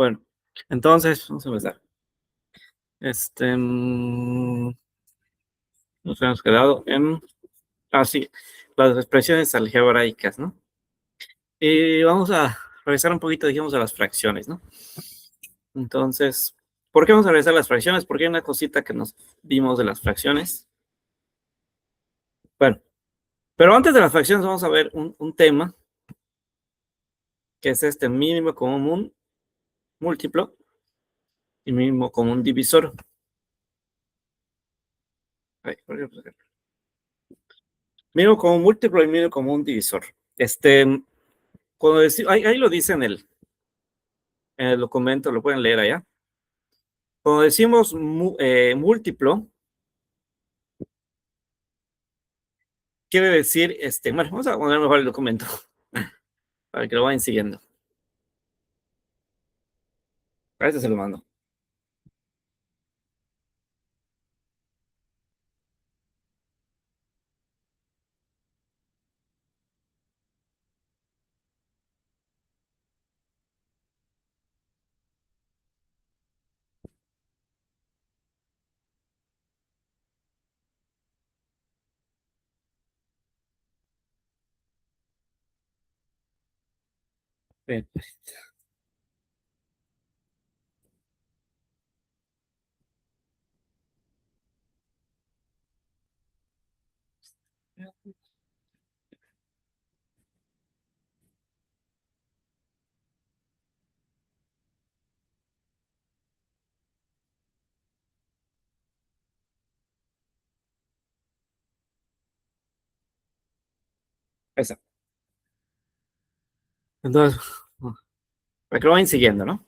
Bueno, entonces, vamos a empezar. Nos hemos quedado en, sí, las expresiones algebraicas, ¿no? Y vamos a revisar un poquito, dijimos, a las fracciones, ¿no? Entonces, ¿por qué vamos a revisar las fracciones? Porque hay una cosita que nos vimos de las fracciones. Bueno, pero antes de las fracciones vamos a ver un tema, que es este mínimo común múltiplo y mínimo común divisor. Ay, mínimo común múltiplo y mínimo común divisor. Cuando ahí lo dice en el documento, lo pueden leer allá. Cuando decimos múltiplo, quiere decir, bueno, vamos a poner mejor el documento para que lo vayan siguiendo. A este se lo mando. Bien. Esa. Entonces, para que lo vayan siguiendo, ¿no?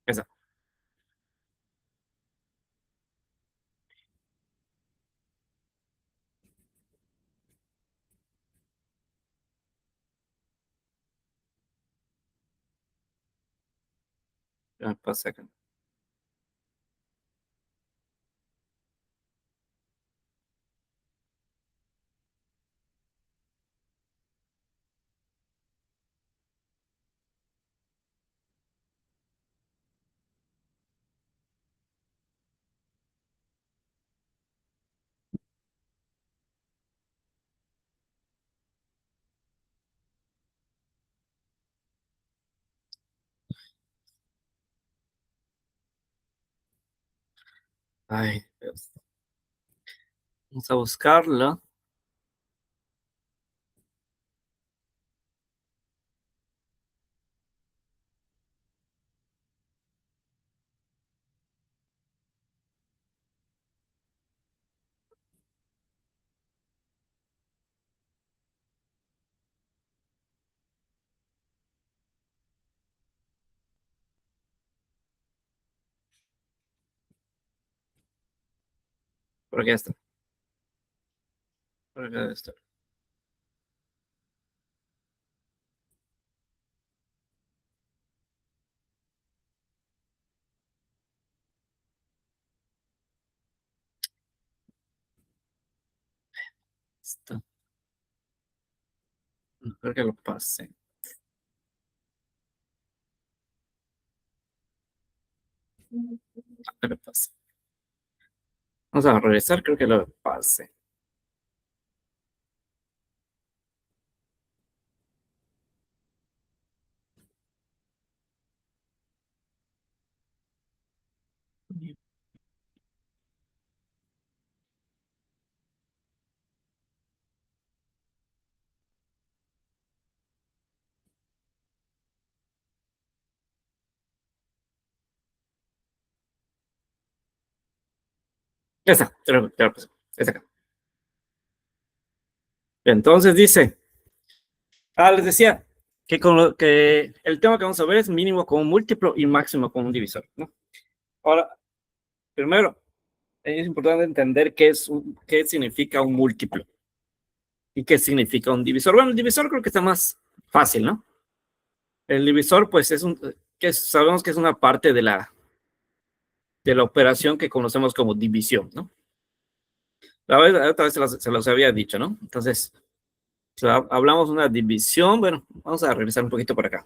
Esa. Ya pasa acá. Ay, Dios. Vamos a buscarla. Por aquí está. Por acá está. Está. Espero que lo pase. Que lo pase. Vamos a regresar, creo que lo pase. Ya está, ya lo pasé. Ya está acá. Entonces dice, les decía que, que el tema que vamos a ver es mínimo común múltiplo y máximo común divisor, ¿no? Ahora, primero, es importante entender qué significa un múltiplo y qué significa un divisor. Bueno, el divisor creo que está más fácil, ¿no? El divisor, pues, sabemos que es una parte de la operación que conocemos como división, ¿no? Otra vez se los había dicho, ¿no? Entonces, si hablamos de una división, bueno, vamos a regresar un poquito por acá.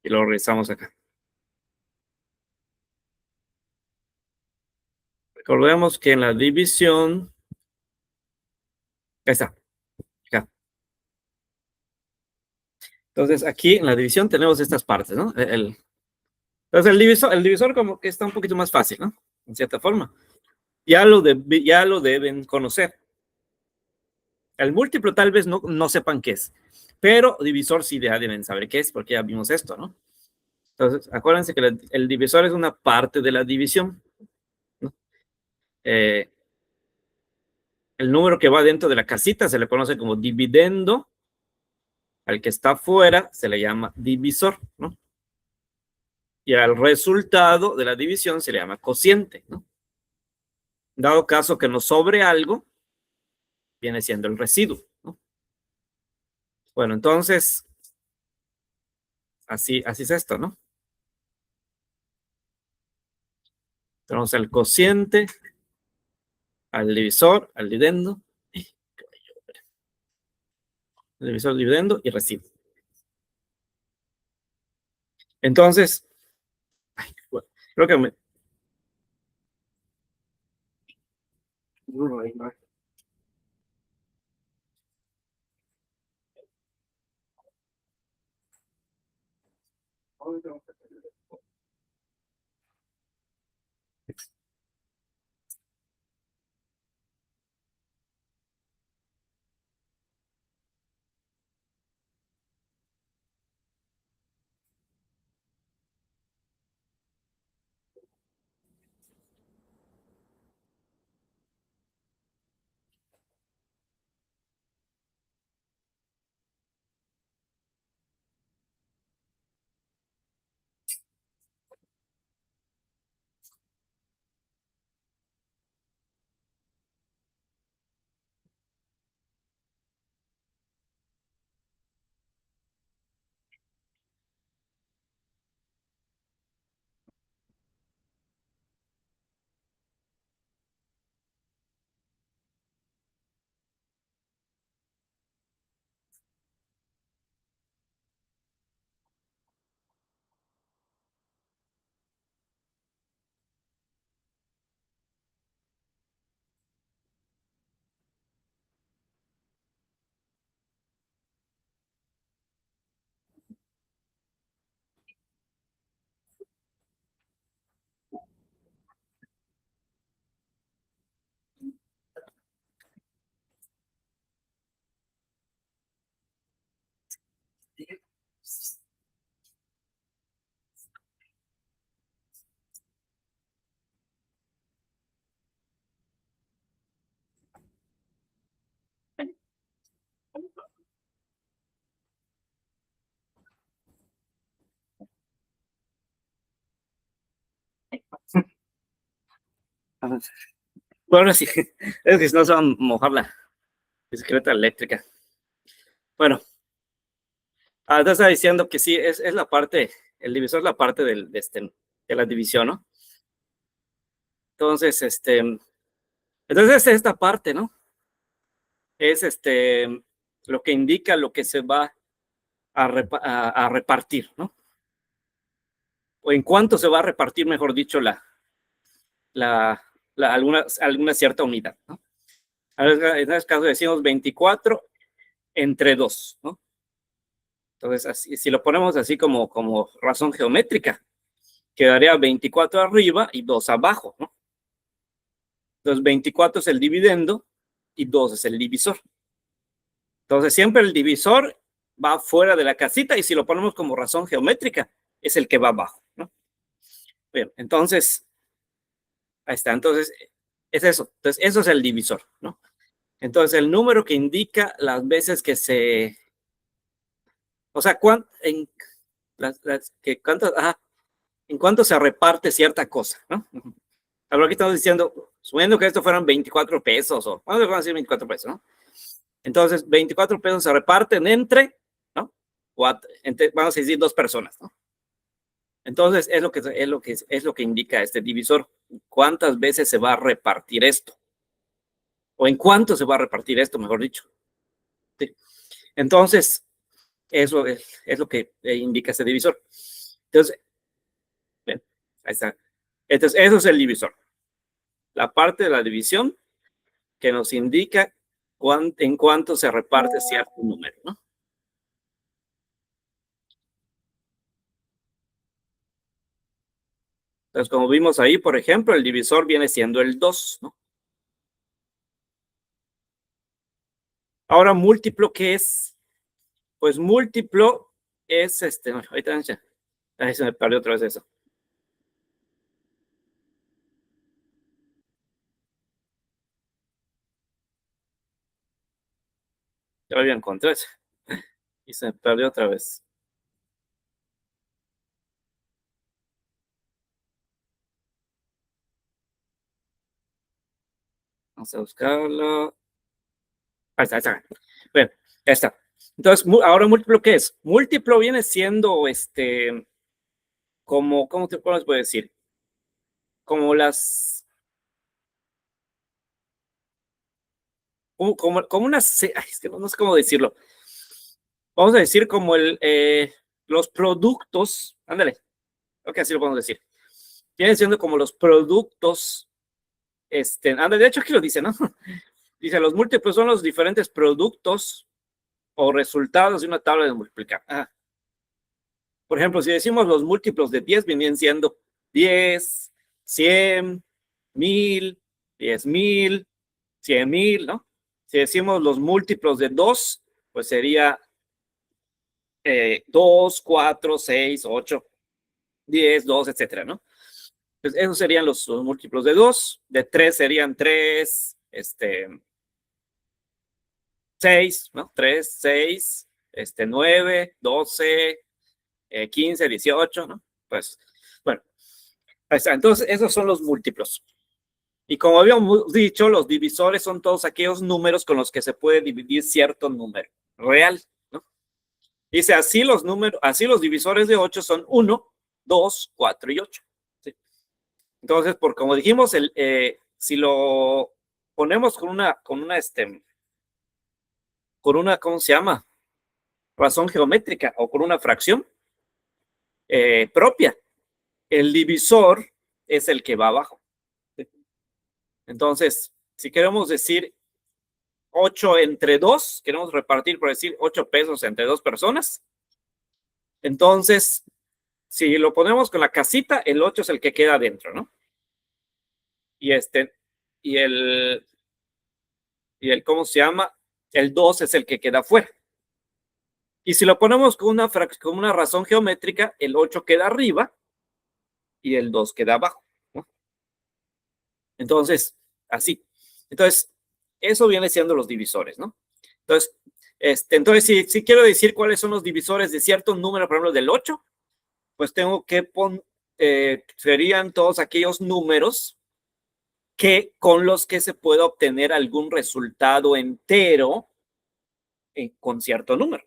Y lo regresamos acá. Recordemos que en la división, ahí está, acá. Entonces, aquí en la división tenemos estas partes, ¿no? Entonces, el divisor como que está un poquito más fácil, ¿no? En cierta forma. Ya lo deben conocer. El múltiplo tal vez no sepan qué es, pero divisor sí ya deben saber qué es, porque ya vimos esto, ¿no? Entonces, acuérdense que el divisor es una parte de la división, ¿no? El número que va dentro de la casita se le conoce como dividendo, al que está afuera se le llama divisor, ¿no? Y al resultado de la división se le llama cociente, ¿no? Dado caso que nos sobre algo, viene siendo el residuo, ¿no? Bueno, entonces, así es esto, ¿no? Tenemos el cociente, al divisor, al dividendo, el divisor, dividendo y residuo. Entonces, bueno, creo que me... Bueno, sí, es que si no se va a mojar la bicicleta eléctrica. Bueno, te estaba diciendo que sí, es la parte, el divisor es la parte de la división, ¿no? Entonces, entonces es esta parte, ¿no? Es lo que indica lo que se va a repartir, ¿no? O en cuánto se va a repartir, mejor dicho, alguna cierta unidad, ¿no? En este caso decimos 24 entre 2, ¿no? Entonces, así, si lo ponemos así como razón geométrica, quedaría 24 arriba y 2 abajo, ¿no? Entonces, 24 es el dividendo y 2 es el divisor. Entonces, siempre el divisor va fuera de la casita y si lo ponemos como razón geométrica, es el que va abajo, ¿no? Bien, entonces, ahí está. Entonces, es eso. Entonces, eso es el divisor, ¿no? Entonces, el número que indica las veces que o sea, en cuánto se reparte cierta cosa, ¿no? Ahora aquí estamos diciendo, suponiendo que esto fueran 24 pesos, o vamos a decir 24 pesos, ¿no? Entonces, 24 pesos se reparten entre, ¿no? Vamos a decir 2 personas, ¿no? Entonces, es lo que indica este divisor. ¿Cuántas veces se va a repartir esto? O en cuánto se va a repartir esto, mejor dicho. ¿Sí? Entonces, eso es lo que indica este divisor. Entonces, bien, ahí está. Entonces, eso es el divisor. La parte de la división que nos indica en cuánto se reparte cierto número, ¿no? Entonces, como vimos ahí, por ejemplo, el divisor viene siendo el 2, ¿no? Ahora, múltiplo, ¿qué es? Pues múltiplo es ahorita ahí se me perdió otra vez eso. Ya lo había encontrado y se me perdió otra vez. Vamos a buscarlo. Ahí está, ahí está. Bueno, ya está. Entonces, ahora múltiplo, ¿qué es? Múltiplo viene siendo ¿cómo te puedo decir? Como como unas, es que no sé cómo decirlo. Vamos a decir como los productos, ándale, ok, así lo podemos decir. Vienen siendo como los productos, ándale, de hecho aquí lo dice, ¿no? Dice, los múltiplos son los diferentes productos o resultados de una tabla de multiplicar. Por ejemplo, si decimos los múltiplos de 10, vienen siendo 10, 100, 1000, 10,000, 100,000, ¿no? Si decimos los múltiplos de 2, pues sería 2, 4, 6, 8, 10, 2, etcétera, ¿no? Pues esos serían los múltiplos de 2, de 3 serían 3, 6, ¿no? 3, 6, 9, 12, 15, 18, ¿no? Pues, bueno, ahí está. Entonces, esos son los múltiplos. Y como habíamos dicho, los divisores son todos aquellos números con los que se puede dividir cierto número real, ¿no? Dice, así los divisores de 8 son 1, 2, 4 y 8. ¿Sí? Entonces, como dijimos, si lo ponemos ¿cómo se llama? Razón geométrica o con una fracción propia, el divisor es el que va abajo. ¿Sí? Entonces, si queremos decir 8 entre 2, queremos repartir, por decir, 8 pesos entre 2 personas, entonces, si lo ponemos con la casita, el 8 es el que queda adentro, ¿no? Y y ¿cómo se llama? El 2 es el que queda afuera. Y si lo ponemos con una razón geométrica, el 8 queda arriba y el 2 queda abajo, ¿no? Entonces, así. Entonces, eso viene siendo los divisores, ¿no? Entonces si quiero decir cuáles son los divisores de cierto número, por ejemplo, del 8, pues tengo que serían todos aquellos números con los que se puede obtener algún resultado entero con cierto número.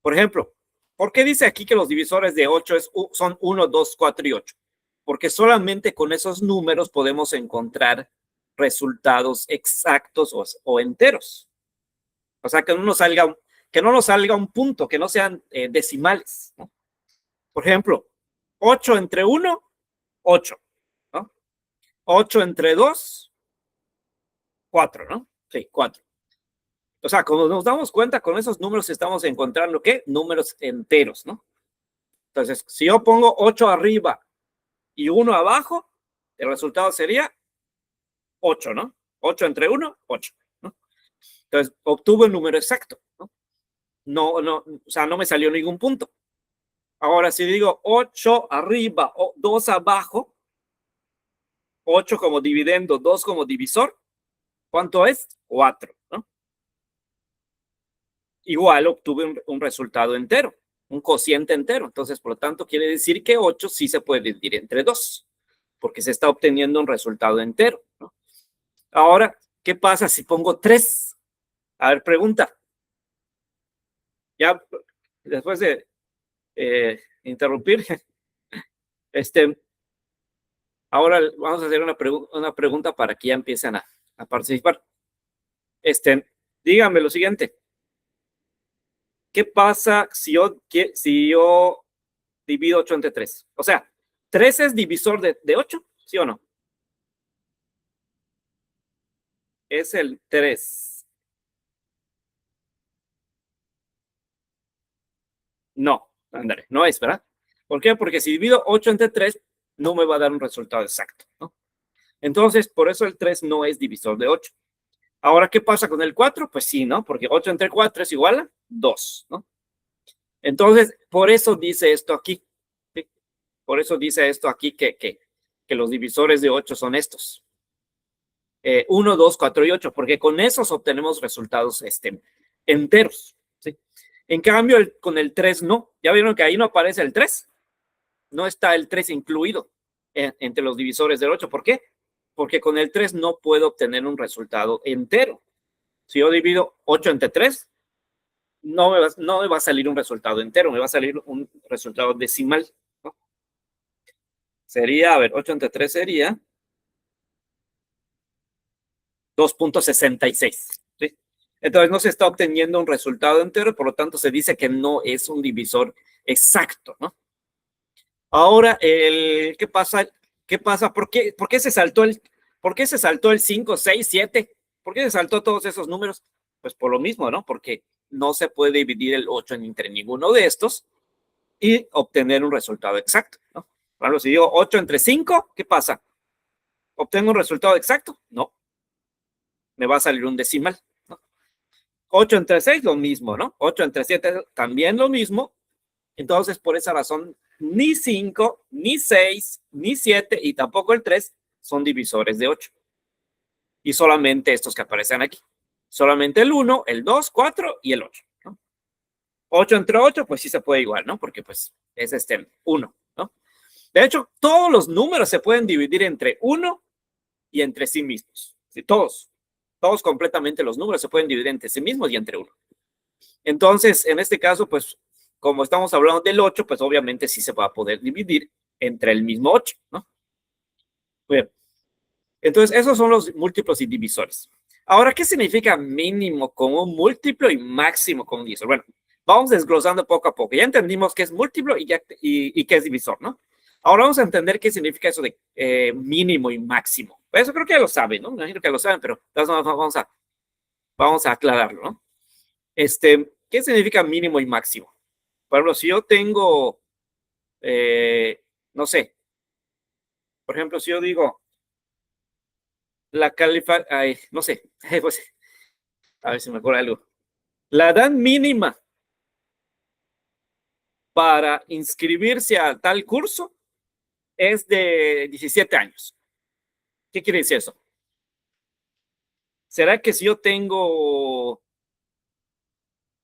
Por ejemplo, ¿por qué dice aquí que los divisores de 8 son 1, 2, 4 y 8? Porque solamente con esos números podemos encontrar resultados exactos o enteros. O sea, que no nos salga un punto, que no sean decimales, ¿no? Por ejemplo, 8 entre 1, 8, ¿no? 8 entre 2, 4, ¿no? Sí, 4. O sea, como nos damos cuenta, con esos números estamos encontrando, ¿qué? Números enteros, ¿no? Entonces, si yo pongo 8 arriba y 1 abajo, el resultado sería 8, ¿no? 8 entre 1, 8, ¿no? Entonces, obtuve el número exacto, ¿no? O sea, no me salió ningún punto. Ahora, si digo 8 arriba o 2 abajo, 8 como dividendo, 2 como divisor, ¿cuánto es? 4, ¿no? Igual obtuve un resultado entero, un cociente entero. Entonces, por lo tanto, quiere decir que 8 sí se puede dividir entre 2, porque se está obteniendo un resultado entero, ¿no? Ahora, ¿qué pasa si pongo 3? A ver, pregunta. Ya después de interrumpir, Ahora vamos a hacer una pregunta para que ya empiecen a participar. Díganme lo siguiente. ¿Qué pasa si yo divido 8 entre 3? O sea, ¿3 es divisor de 8? ¿Sí o no? Es el 3. No, ándale, no es, ¿verdad? ¿Por qué? Porque si divido 8 entre 3, no me va a dar un resultado exacto, ¿no? Entonces, por eso el 3 no es divisor de 8. Ahora, ¿qué pasa con el 4? Pues sí, ¿no? Porque 8 entre 4 es igual a 2, ¿no? Entonces, por eso dice esto aquí. ¿Sí? Por eso dice esto aquí que los divisores de 8 son estos. 1, 2, 4 y 8, porque con esos obtenemos resultados enteros. ¿Sí? En cambio, con el 3 no. ¿Ya vieron que ahí no aparece el 3? No está el 3 incluido entre los divisores del 8. ¿Por qué? Porque con el 3 no puedo obtener un resultado entero. Si yo divido 8 entre 3, no me va a salir un resultado entero, me va a salir un resultado decimal, ¿no? Sería, a ver, 8 entre 3 sería 2.66. ¿Sí? Entonces no se está obteniendo un resultado entero, por lo tanto se dice que no es un divisor exacto, ¿no? Ahora, ¿qué pasa? ¿Qué pasa? ¿Por qué se saltó el 5, 6, 7? ¿Por qué se saltó todos esos números? Pues por lo mismo, ¿no? Porque no se puede dividir el 8 entre ninguno de estos y obtener un resultado exacto, ¿no? Por ejemplo, si digo 8 entre 5, ¿qué pasa? ¿Obtengo un resultado exacto? No, me va a salir un decimal, ¿no? 8 entre 6, lo mismo, ¿no? 8 entre 7, también lo mismo. Entonces, por esa razón, ni 5, ni 6, ni 7 y tampoco el 3 son divisores de 8. Y solamente estos que aparecen aquí. Solamente el 1, el 2, 4 y el 8, ¿no? 8 entre 8, pues sí se puede igual, ¿no? Porque pues es 1, ¿no? De hecho, todos los números se pueden dividir entre 1 y entre sí mismos. ¿Sí? Todos completamente los números se pueden dividir entre sí mismos y entre 1. Entonces, en este caso, pues, como estamos hablando del 8, pues obviamente sí se va a poder dividir entre el mismo 8, ¿no? Bien. Entonces, esos son los múltiplos y divisores. Ahora, ¿qué significa mínimo con un múltiplo y máximo con un divisor? Bueno, vamos desglosando poco a poco. Ya entendimos qué es múltiplo y qué es divisor, ¿no? Ahora vamos a entender qué significa eso de mínimo y máximo. Eso creo que ya lo saben, ¿no? Me imagino que lo saben, pero vamos a aclararlo, ¿no? ¿Qué significa mínimo y máximo? Por ejemplo, si yo tengo, no sé, por ejemplo, si yo digo no sé, pues, a ver si me acuerdo algo. La edad mínima para inscribirse a tal curso es de 17 años. ¿Qué quiere decir eso? ¿Será que si yo tengo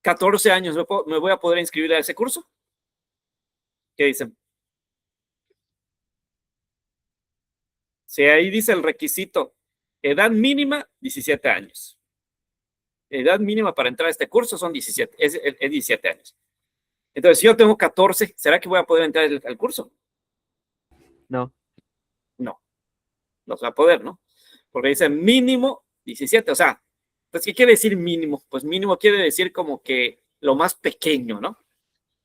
14 años me voy a poder inscribir a ese curso? ¿Qué dicen? Si ahí dice el requisito, edad mínima, 17 años. Edad mínima para entrar a este curso son 17, es 17 años. Entonces, si yo tengo 14, ¿será que voy a poder entrar al curso? No. No, no se va a poder, ¿no? Porque dice mínimo 17, o sea, pues, ¿qué quiere decir mínimo? Pues mínimo quiere decir como que lo más pequeño, ¿no?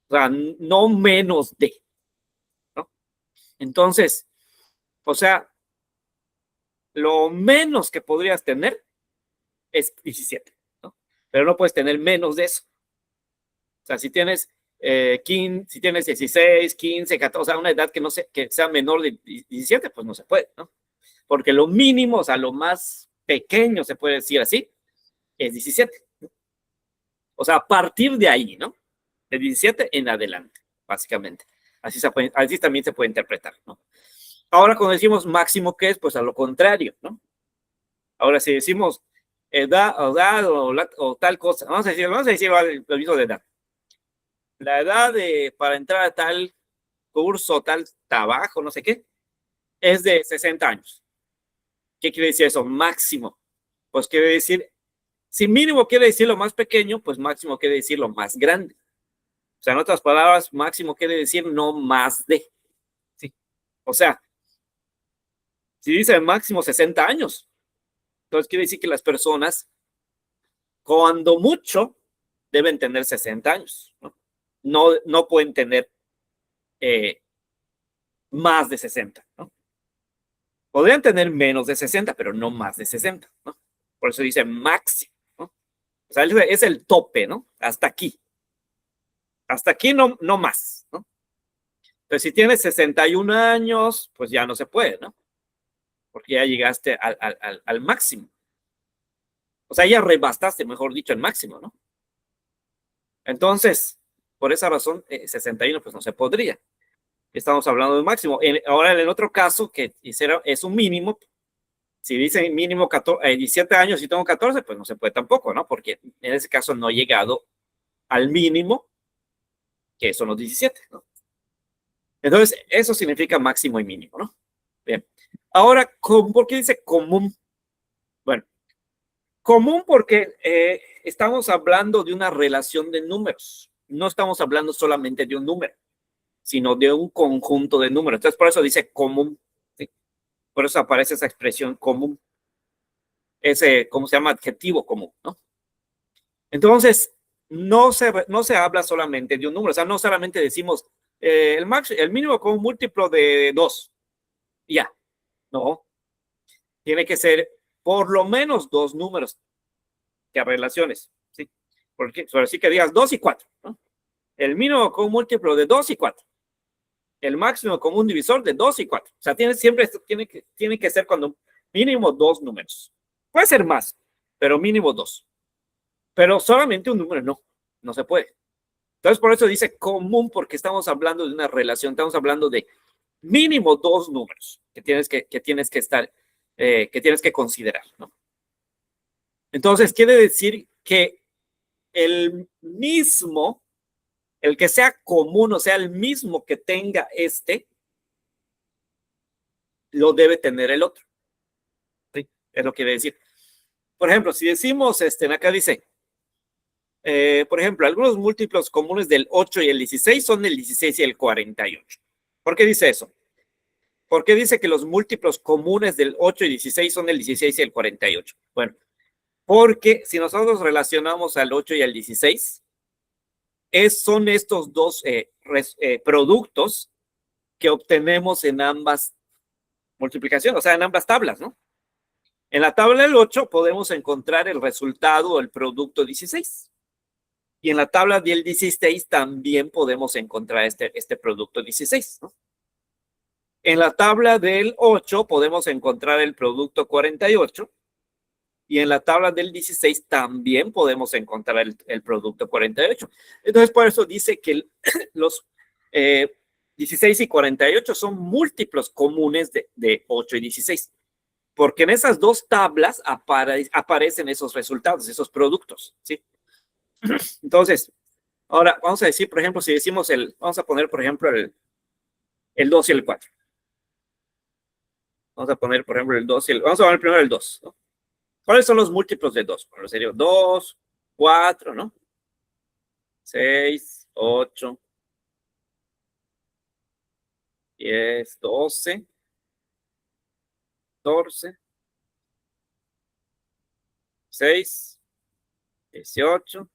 O sea, no menos de, ¿no? Entonces, o sea, lo menos que podrías tener es 17, ¿no? Pero no puedes tener menos de eso. O sea, si tienes 15, si tienes 16, 15, 14, o sea, una edad que no sé, que sea menor de 17, pues no se puede, ¿no? Porque lo mínimo, o sea, lo más pequeño, se puede decir así, es 17. O sea, a partir de ahí, ¿no? De 17 en adelante, básicamente. Así también se puede interpretar, ¿no? Ahora, cuando decimos máximo, ¿qué es? Pues a lo contrario, ¿no? Ahora, si decimos edad o tal cosa, vamos a decir el permiso de edad. La edad para entrar a tal curso, tal trabajo, no sé qué, es de 60 años. ¿Qué quiere decir eso? Máximo. Pues quiere decir, si mínimo quiere decir lo más pequeño, pues máximo quiere decir lo más grande. O sea, en otras palabras, máximo quiere decir no más de. ¿Sí? O sea, si dice máximo 60 años, entonces quiere decir que las personas, cuando mucho, deben tener 60 años, ¿no? No pueden tener más de 60, ¿no? Podrían tener menos de 60, pero no más de 60, ¿no? Por eso dice máximo, ¿no? O sea, es el tope, ¿no? Hasta aquí. Hasta aquí no más, ¿no? Entonces, si tienes 61 años, pues ya no se puede, ¿no? Porque ya llegaste al máximo. O sea, ya rebastaste, mejor dicho, el máximo, ¿no? Entonces, por esa razón, 61 pues no se podría. Estamos hablando de máximo. Ahora, en el otro caso, que es un mínimo, si dice mínimo 17 años y tengo 14, pues no se puede tampoco, ¿no? Porque en ese caso no he llegado al mínimo, que son los 17, ¿no? Entonces, eso significa máximo y mínimo, ¿no? Bien. Ahora, ¿por qué dice común? Bueno, común porque estamos hablando de una relación de números. No estamos hablando solamente de un número, sino de un conjunto de números. Entonces, por eso dice común, ¿sí? Por eso aparece esa expresión común. Ese, ¿cómo se llama? Adjetivo común, ¿no? Entonces, no se habla solamente de un número. O sea, no solamente decimos el mínimo común múltiplo de 2. Ya, no. Tiene que ser por lo menos dos números que relaciones, ¿sí? Porque, sobre sí que digas 2 y 4, ¿no? El mínimo común múltiplo de 2 y 4. El máximo común divisor de 2 y 4. O sea, tiene que ser cuando mínimo dos números. Puede ser más, pero mínimo dos. Pero solamente un número no se puede. Entonces, por eso dice común, porque estamos hablando de una relación, estamos hablando de mínimo dos números que tienes que considerar, ¿no? Entonces, quiere decir que el que sea común, o sea, el mismo que tenga lo debe tener el otro. ¿Sí? Es lo que quiere decir. Por ejemplo, si decimos, acá dice, por ejemplo, algunos múltiplos comunes del 8 y el 16 son el 16 y el 48. ¿Por qué dice eso? ¿Por qué dice que los múltiplos comunes del 8 y 16 son el 16 y el 48? Bueno, porque si nosotros relacionamos al 8 y al 16, son estos dos productos que obtenemos en ambas multiplicaciones, o sea, en ambas tablas, ¿no? En la tabla del 8 podemos encontrar el resultado o el producto 16. Y en la tabla del 16 también podemos encontrar este producto 16, ¿no? En la tabla del 8 podemos encontrar el producto 48. Y en la tabla del 16 también podemos encontrar el producto 48. Entonces, por eso dice que los 16 y 48 son múltiplos comunes de 8 y 16. Porque en esas dos tablas aparecen esos resultados, esos productos, ¿sí? Entonces, ahora vamos a decir, por ejemplo, si decimos vamos a poner, por ejemplo, el 2 y el 4. Vamos a poner, por ejemplo, vamos a poner primero el 2, ¿no? ¿Cuáles son los múltiplos de 2? Bueno, sería 2, 4, ¿no? 6, 8, 10, 12, 14, 6, 18,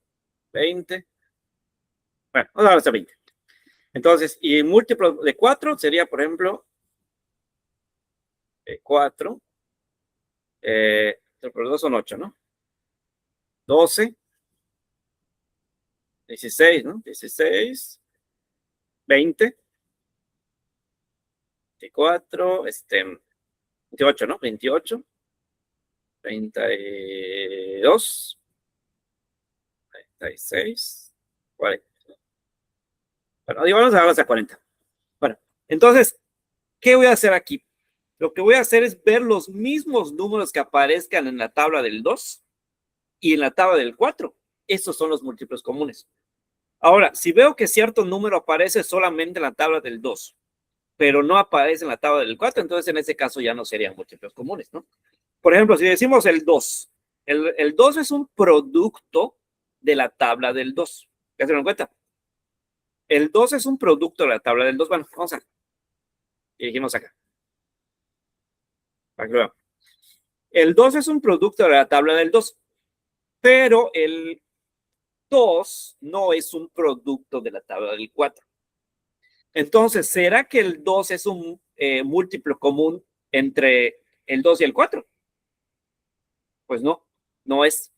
20. Bueno, vamos a ver hasta 20. Entonces, y múltiplo de 4 sería, por ejemplo, 4, por 2 son 8, ¿no? 12, 16, ¿no? 16, 20, 24, 28, ¿no? 28, 32, 36, 40. Bueno, digamos ahora hasta 40. Bueno, entonces, ¿qué voy a hacer aquí? Lo que voy a hacer es ver los mismos números que aparezcan en la tabla del 2 y en la tabla del 4. Estos son los múltiplos comunes. Ahora, si veo que cierto número aparece solamente en la tabla del 2, pero no aparece en la tabla del 4, entonces en ese caso ya no serían múltiplos comunes, ¿no? Por ejemplo, si decimos el 2, el 2 es un producto de la tabla del 2. ¿Ya se dan cuenta? El 2 es un producto de la tabla del 2. Bueno, vamos a y dijimos acá. Para que lo vean. El 2 es un producto de la tabla del 2, pero el 2 no es un producto de la tabla del 4. Entonces, ¿será que el 2 es un múltiplo común entre el 2 y el 4? Pues no, no es,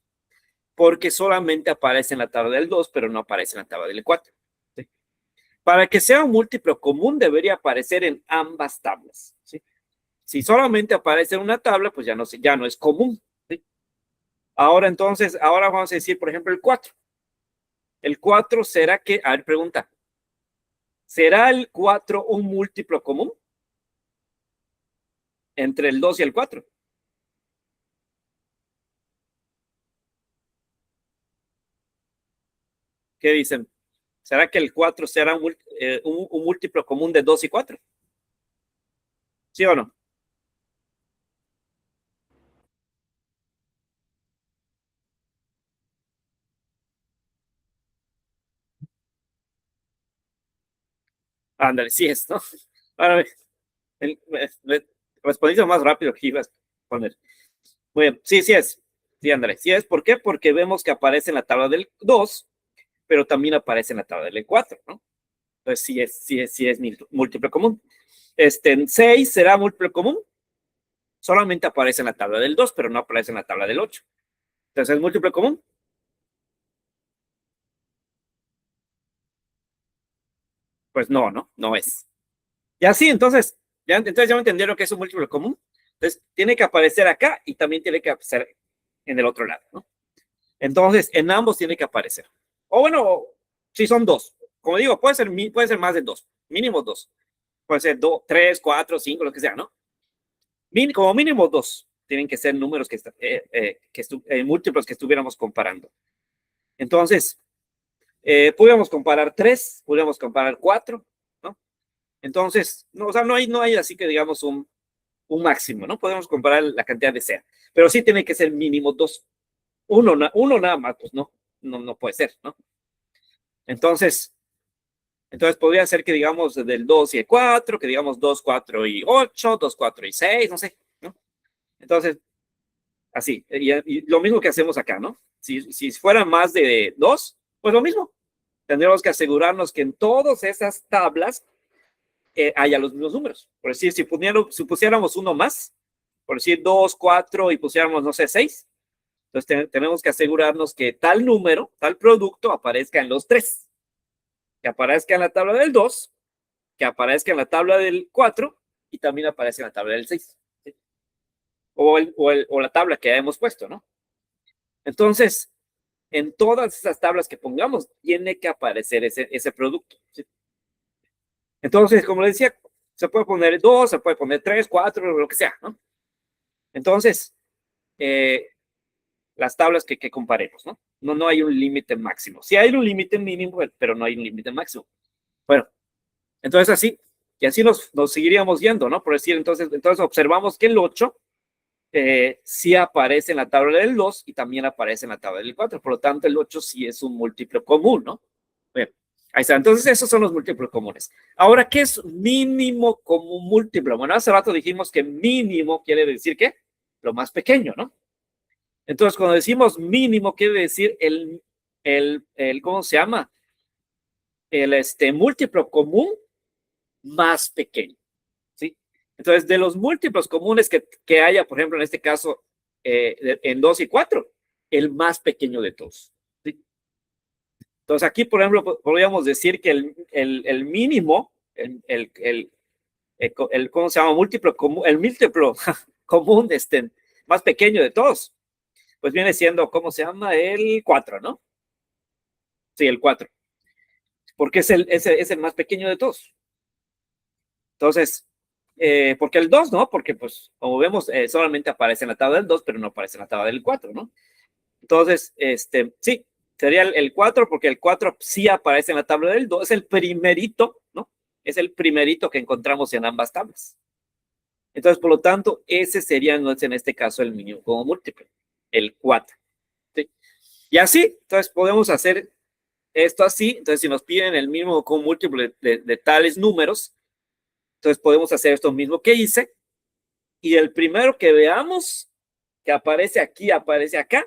porque solamente aparece en la tabla del 2, pero no aparece en la tabla del 4. ¿Sí? Para que sea un múltiplo común, debería aparecer en ambas tablas. ¿Sí? Si solamente aparece en una tabla, pues ya no es común. ¿Sí? Ahora entonces, ahora vamos a decir, por ejemplo, el 4. El 4 será que, a ver, pregunta, ¿será el 4 un múltiplo común entre el 2 y el 4? ¿Qué dicen? ¿Será que el 4 será un múltiplo común de 2 y 4? ¿Sí o no? Ándale, sí es, ¿no? Ahora, respondiste más rápido que ibas a poner. Muy bien, sí, sí es. Sí, ándale, sí es. ¿Por qué? Porque vemos que aparece en la tabla del 2, pero también aparece en la tabla del 4, ¿no? Entonces sí es múltiplo común. 6 será múltiplo común, solamente aparece en la tabla del 2, pero no aparece en la tabla del 8. Entonces, ¿es múltiplo común? Pues no, no, no es. Y así, entonces ya me entendieron que es un múltiplo común. Entonces, tiene que aparecer acá y también tiene que aparecer en el otro lado, ¿no? Entonces, en ambos tiene que aparecer. O bueno, si son dos. Como digo, puede ser más de dos, mínimo dos. Puede ser dos, tres, cuatro, cinco, lo que sea, ¿no? Como mínimo dos. Tienen que ser números múltiplos que estuviéramos comparando. Entonces, podríamos comparar tres, podríamos comparar cuatro, ¿no? Entonces, no, o sea, no hay así que digamos un máximo, ¿no? Podemos comparar la cantidad de sea, pero sí tiene que ser mínimo dos. Uno nada más, pues no puede ser, ¿no? Entonces, podría ser que digamos del 2 y el 4, que digamos 2, 4 y 8, 2, 4 y 6, no sé, ¿no? Entonces, así, y lo mismo que hacemos acá, ¿no? Si fuera más de 2, pues lo mismo. Tendríamos que asegurarnos que en todas esas tablas haya los mismos números. Por decir, si pusiéramos uno más, por decir 2, 4 y pusiéramos, no sé, 6, entonces tenemos que asegurarnos que tal número, tal producto aparezca en los tres, que aparezca en la tabla del 2, que aparezca en la tabla del 4 y también aparece en la tabla del 6. ¿Sí? O la tabla que hemos puesto, ¿no? Entonces, en todas esas tablas que pongamos, tiene que aparecer ese producto. ¿Sí? Entonces, como les decía, se puede poner 2, se puede poner 3, 4, lo que sea, ¿no? Entonces, eh, las tablas que comparemos, ¿no? No hay un límite máximo. Sí hay un límite mínimo, pero no hay un límite máximo. Bueno, entonces así, y así nos seguiríamos yendo, ¿no? Por decir, entonces observamos que el 8 sí aparece en la tabla del 2 y también aparece en la tabla del 4. Por lo tanto, el 8 sí es un múltiplo común, ¿no? Bien, ahí está. Entonces, esos son los múltiplos comunes. Ahora, ¿qué es mínimo común múltiplo? Bueno, hace rato dijimos que mínimo quiere decir ¿qué? Lo más pequeño, ¿no? Entonces, cuando decimos mínimo, quiere decir ¿cómo se llama? Múltiplo común más pequeño, ¿sí? Entonces, de los múltiplos comunes que haya, por ejemplo, en este caso, en 2 y 4, el más pequeño de todos, ¿sí? Entonces, aquí, por ejemplo, podríamos decir que el mínimo, ¿cómo se llama? Múltiplo común, el múltiplo común, más pequeño de todos, pues viene siendo, ¿cómo se llama? El 4, ¿no? Sí, el 4, porque es el más pequeño de todos. Entonces, ¿por qué el 2, no? Porque, pues, como vemos, solamente aparece en la tabla del 2, pero no aparece en la tabla del 4, ¿no? Entonces, sí, sería el 4, porque el 4 sí aparece en la tabla del 2, es el primerito, ¿no? Es el primerito que encontramos en ambas tablas. Entonces, por lo tanto, ese sería, en este caso, el mínimo como múltiplo, el 4. ¿Sí? Y así, entonces, podemos hacer esto así. Entonces, si nos piden el mínimo como múltiplo de tales números, Entonces podemos hacer esto mismo que hice. Y el primero que veamos que aparece aquí, aparece acá.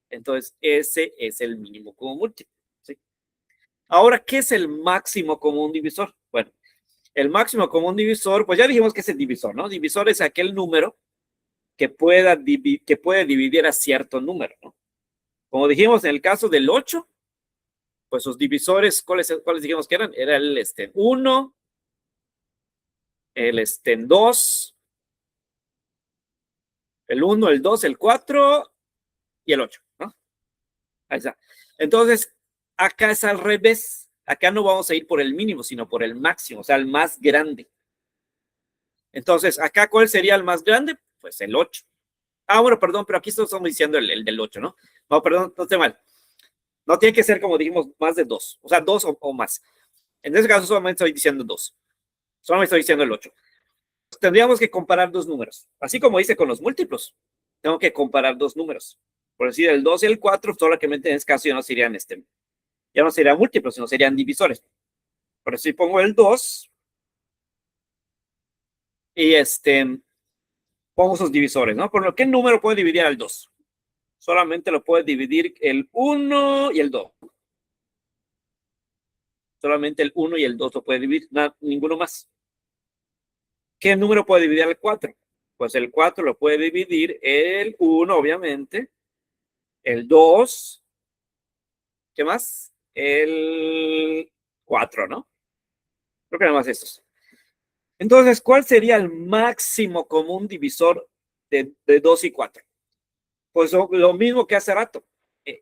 Entonces ese es el mínimo común múltiplo. ¿Sí? Ahora, ¿qué es el máximo común divisor? Bueno, el máximo común divisor, pues ya dijimos que es el divisor, ¿no? Divisor es aquel número que puede dividir a cierto número, ¿no? Como dijimos en el caso del 8, pues sus divisores, ¿cuáles dijimos que eran? Era el 1, el 2, el 1, el 2, el 4 y el 8, ¿no? Ahí está. Entonces, acá es al revés. Acá no vamos a ir por el mínimo, sino por el máximo, o sea, el más grande. Entonces, acá, ¿cuál sería el más grande? Pues el 8. Ah, bueno, perdón, pero aquí estamos diciendo el del 8, ¿no? No, perdón, no estoy mal. No tiene que ser, como dijimos, más de 2, o sea, 2 o más. En este caso solamente estoy diciendo 2. Solamente estoy diciendo el 8. Tendríamos que comparar dos números. Así como hice con los múltiplos. Tengo que comparar dos números. Por decir, el 2 y el 4, solamente en este caso ya no serían, ya no serían múltiplos, sino serían divisores. Por eso si pongo el 2 y pongo sus divisores, ¿no? Por lo que número puede dividir al 2. Solamente lo puede dividir el 1 y el 2. Solamente el 1 y el 2 lo puede dividir, ninguno más. ¿Qué número puede dividir al 4? Pues el 4 lo puede dividir el 1, obviamente, el 2, ¿qué más? El 4, ¿no? Creo que nada más estos. Entonces, ¿cuál sería el máximo común divisor de 2 y 4? Pues lo mismo que hace rato.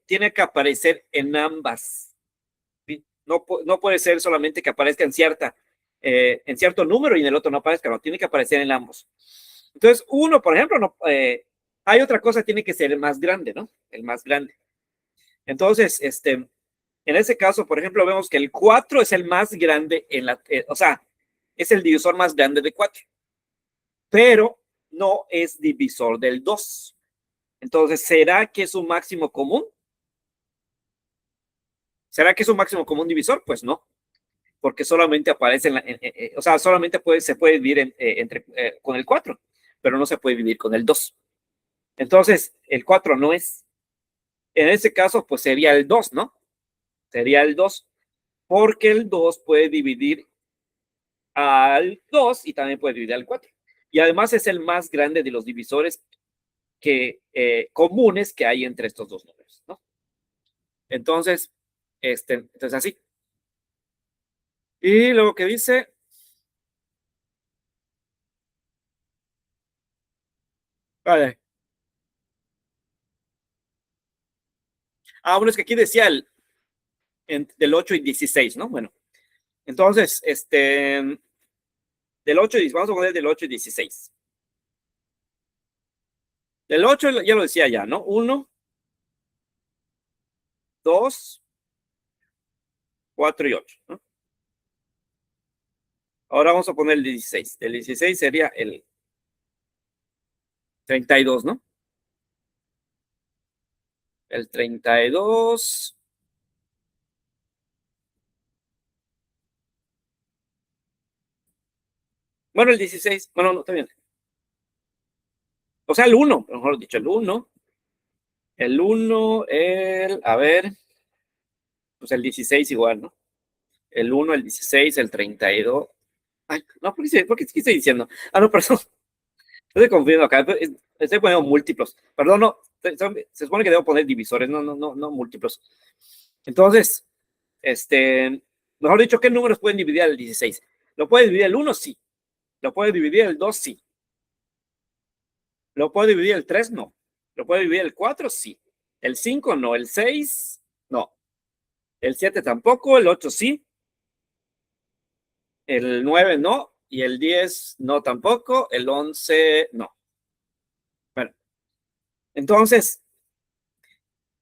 Tiene que aparecer en ambas. ¿Sí? No puede ser solamente que aparezca en cierto número y en el otro no aparezca, no, tiene que aparecer en ambos. Entonces, uno, por ejemplo, no, hay otra cosa, tiene que ser el más grande, ¿no? El más grande. Entonces, en ese caso, por ejemplo, vemos que el 4 es el más grande o sea, es el divisor más grande de 4, pero no es divisor del 2. Entonces, ¿será que es un máximo común? ¿Será que es un máximo común divisor? Pues no, porque solamente aparece o sea, solamente se puede dividir con el 4, pero no se puede dividir con el 2. Entonces, el 4 no es. En ese caso, pues sería el 2, ¿no? Sería el 2, porque el 2 puede dividir al 2 y también puede dividir al 4. Y además es el más grande de los divisores comunes que hay entre estos dos números, ¿no? Entonces, entonces así. Y luego que dice, vale. Bueno, es que aquí decía del 8 y 16, ¿no? Bueno, entonces, del 8 y vamos a poner del 8 y 16. Del 8 ya lo decía ya, ¿no? 1, 2, 4 y 8, ¿no? Ahora vamos a poner el 16. El 16 sería el 32, ¿no? El 32. Bueno, el 16. Bueno, no, está bien. O sea, el 1, mejor dicho, el 1. El 1, a ver, pues el 16 igual, ¿no? El 1, el 16, el 32. Ay, no, ¿por qué estoy diciendo? No, perdón. Estoy confundiendo acá. Estoy poniendo múltiplos. Perdón, no. Se supone que debo poner divisores, no múltiplos. Entonces, mejor dicho, ¿qué números pueden dividir el 16? ¿Lo puede dividir el 1? Sí. ¿Lo puede dividir el 2? Sí. ¿Lo puede dividir el 3? No. ¿Lo puede dividir el 4? Sí. El 5 no. El 6 no. El 7 tampoco. El 8 sí. El 9 no. Y el 10 no tampoco. El 11 no. Bueno, entonces,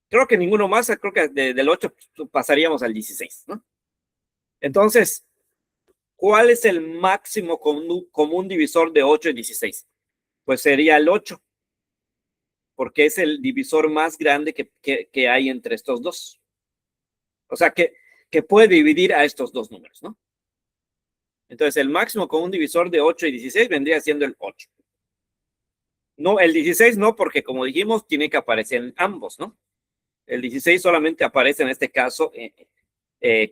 creo que ninguno más. Creo que del 8 pasaríamos al 16, ¿no? Entonces, ¿cuál es el máximo común divisor de 8 y 16? Pues sería el 8, porque es el divisor más grande que hay entre estos dos. O sea, que puede dividir a estos dos números, ¿no? Entonces, el máximo común divisor de 8 y 16 vendría siendo el 8. No, el 16 no, porque como dijimos, tiene que aparecer en ambos, ¿no? El 16 solamente aparece en este caso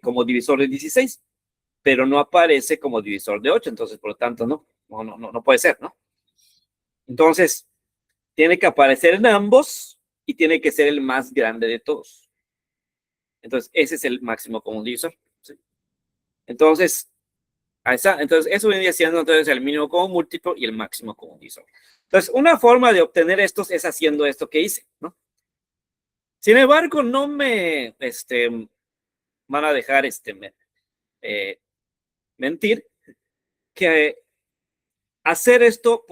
como divisor de 16, pero no aparece como divisor de 8, entonces, por lo tanto, no puede ser, ¿no? Entonces, tiene que aparecer en ambos y tiene que ser el más grande de todos. Entonces, ese es el máximo común divisor. ¿Sí? Entonces, entonces, eso vendría siendo entonces el mínimo común múltiplo y el máximo común divisor. Entonces, una forma de obtener estos es haciendo esto que hice, ¿no? Sin embargo, no me van a dejar mentir que hacer esto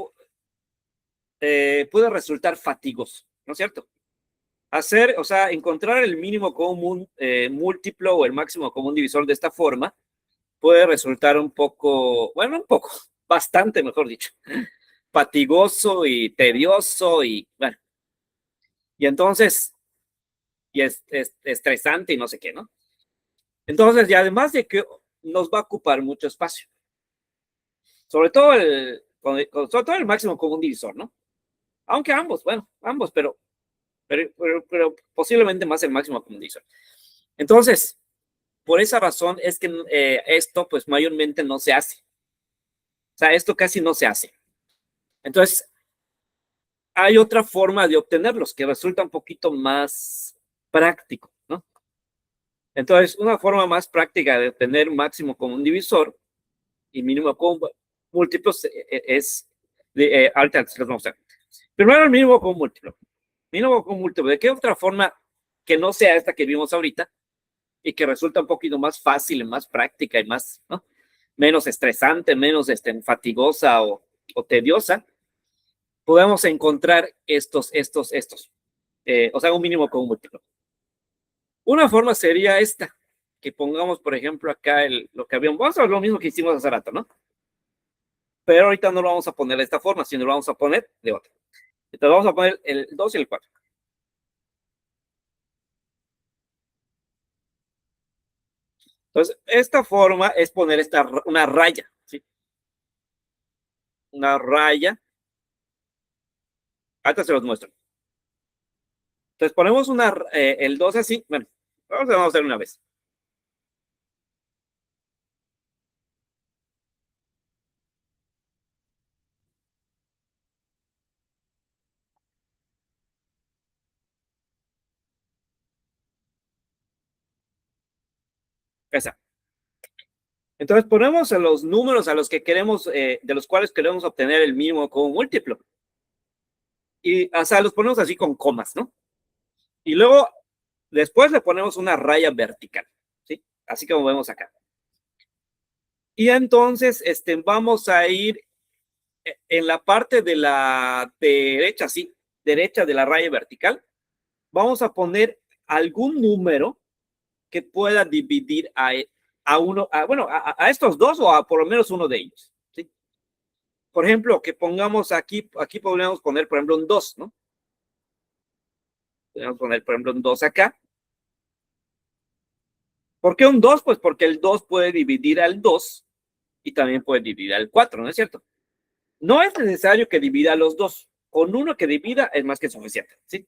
puede resultar fatigoso, ¿no es cierto? O sea, encontrar el mínimo común múltiplo o el máximo común divisor de esta forma puede resultar un poco, bueno, un poco, bastante, mejor dicho, fatigoso y tedioso y, bueno, y entonces, y es estresante y no sé qué, ¿no? Entonces, y además de que nos va a ocupar mucho espacio, sobre todo sobre todo el máximo común divisor, ¿no? Aunque ambos, bueno, ambos, pero posiblemente más el máximo común divisor. Entonces, por esa razón es que esto pues mayormente no se hace. O sea, esto casi no se hace. Entonces, hay otra forma de obtenerlos que resulta un poquito más práctico, ¿no? Entonces, una forma más práctica de obtener máximo común divisor y mínimo común múltiplo es, ahorita les vamos a ver. Primero el mínimo común múltiplo. Mínimo común múltiplo. ¿De qué otra forma que no sea esta que vimos ahorita y que resulta un poquito más fácil, más práctica y más, ¿no? Menos estresante, menos fatigosa o tediosa, podemos encontrar estos, o sea, un mínimo común múltiplo. Una forma sería esta, que pongamos, por ejemplo, acá lo que habíamos, vamos a ver lo mismo que hicimos hace rato, ¿no? Pero ahorita no lo vamos a poner de esta forma, sino lo vamos a poner de otra. Entonces vamos a poner el 2 y el 4. Entonces, esta forma es poner una raya, ¿sí? Una raya. Ahorita se los muestro. Entonces ponemos el 2 así. Bueno, vamos a hacer una vez. Esa. Entonces ponemos a los números a los que queremos, de los cuales queremos obtener el mínimo común múltiplo. Y o sea, los ponemos así con comas, ¿no? Y luego, después le ponemos una raya vertical, ¿sí? Así como vemos acá. Y entonces, vamos a ir en la parte de la derecha, sí, derecha de la raya vertical, vamos a poner algún número que pueda dividir bueno, a estos dos o a por lo menos uno de ellos, ¿sí? Por ejemplo, que pongamos aquí podríamos poner, por ejemplo, un 2, ¿no? Podríamos poner, por ejemplo, un 2 acá. ¿Por qué un 2? Pues porque el 2 puede dividir al 2 y también puede dividir al 4, ¿no es cierto? No es necesario que divida los dos. Con uno que divida es más que suficiente, ¿sí?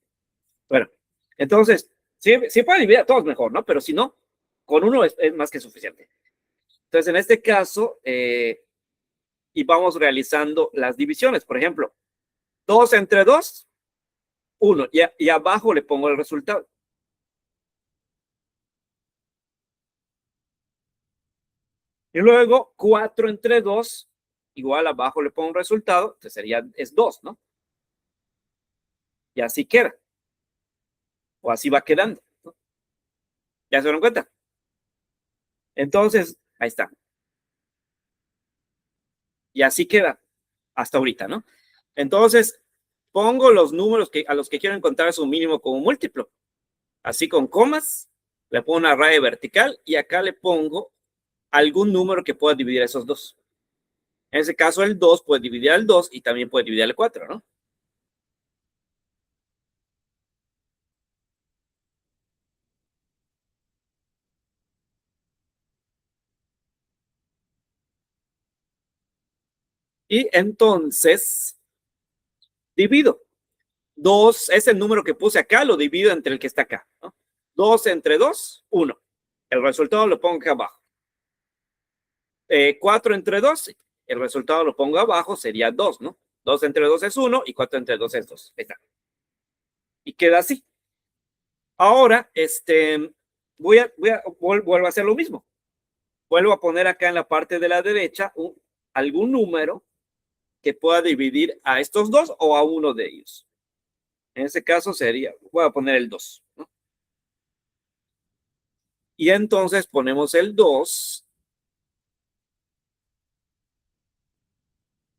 Bueno, entonces, si puede dividir a todos mejor, ¿no? Pero si no, con uno es más que suficiente. Entonces, en este caso, y vamos realizando las divisiones. Por ejemplo, 2 entre 2, 1. Y abajo le pongo el resultado. Y luego 4 entre 2, igual abajo le pongo un resultado, entonces es 2, ¿no? Y así queda. O así va quedando, ¿no? ¿Ya se dieron cuenta? Entonces, ahí está. Y así queda hasta ahorita, ¿no? Entonces, pongo los números a los que quiero encontrar su mínimo como múltiplo. Así con comas, le pongo una raya vertical y acá le pongo algún número que pueda dividir esos dos. En ese caso, el 2 puede dividir al 2 y también puede dividir al 4, ¿no? Y entonces divido. 2 es el número que puse acá, lo divido entre el que está acá, ¿no? 2 entre 2, 1. El resultado lo pongo acá abajo. 4 entre 2, el resultado lo pongo abajo, sería 2, ¿no? 2 entre 2 es 1 y 4 entre 2 es 2. Ahí está. Y queda así. Ahora, vuelvo a hacer lo mismo. Vuelvo a poner acá en la parte de la derecha algún número que pueda dividir a estos dos o a uno de ellos. En ese caso sería, voy a poner el 2, ¿no? Y entonces ponemos el 2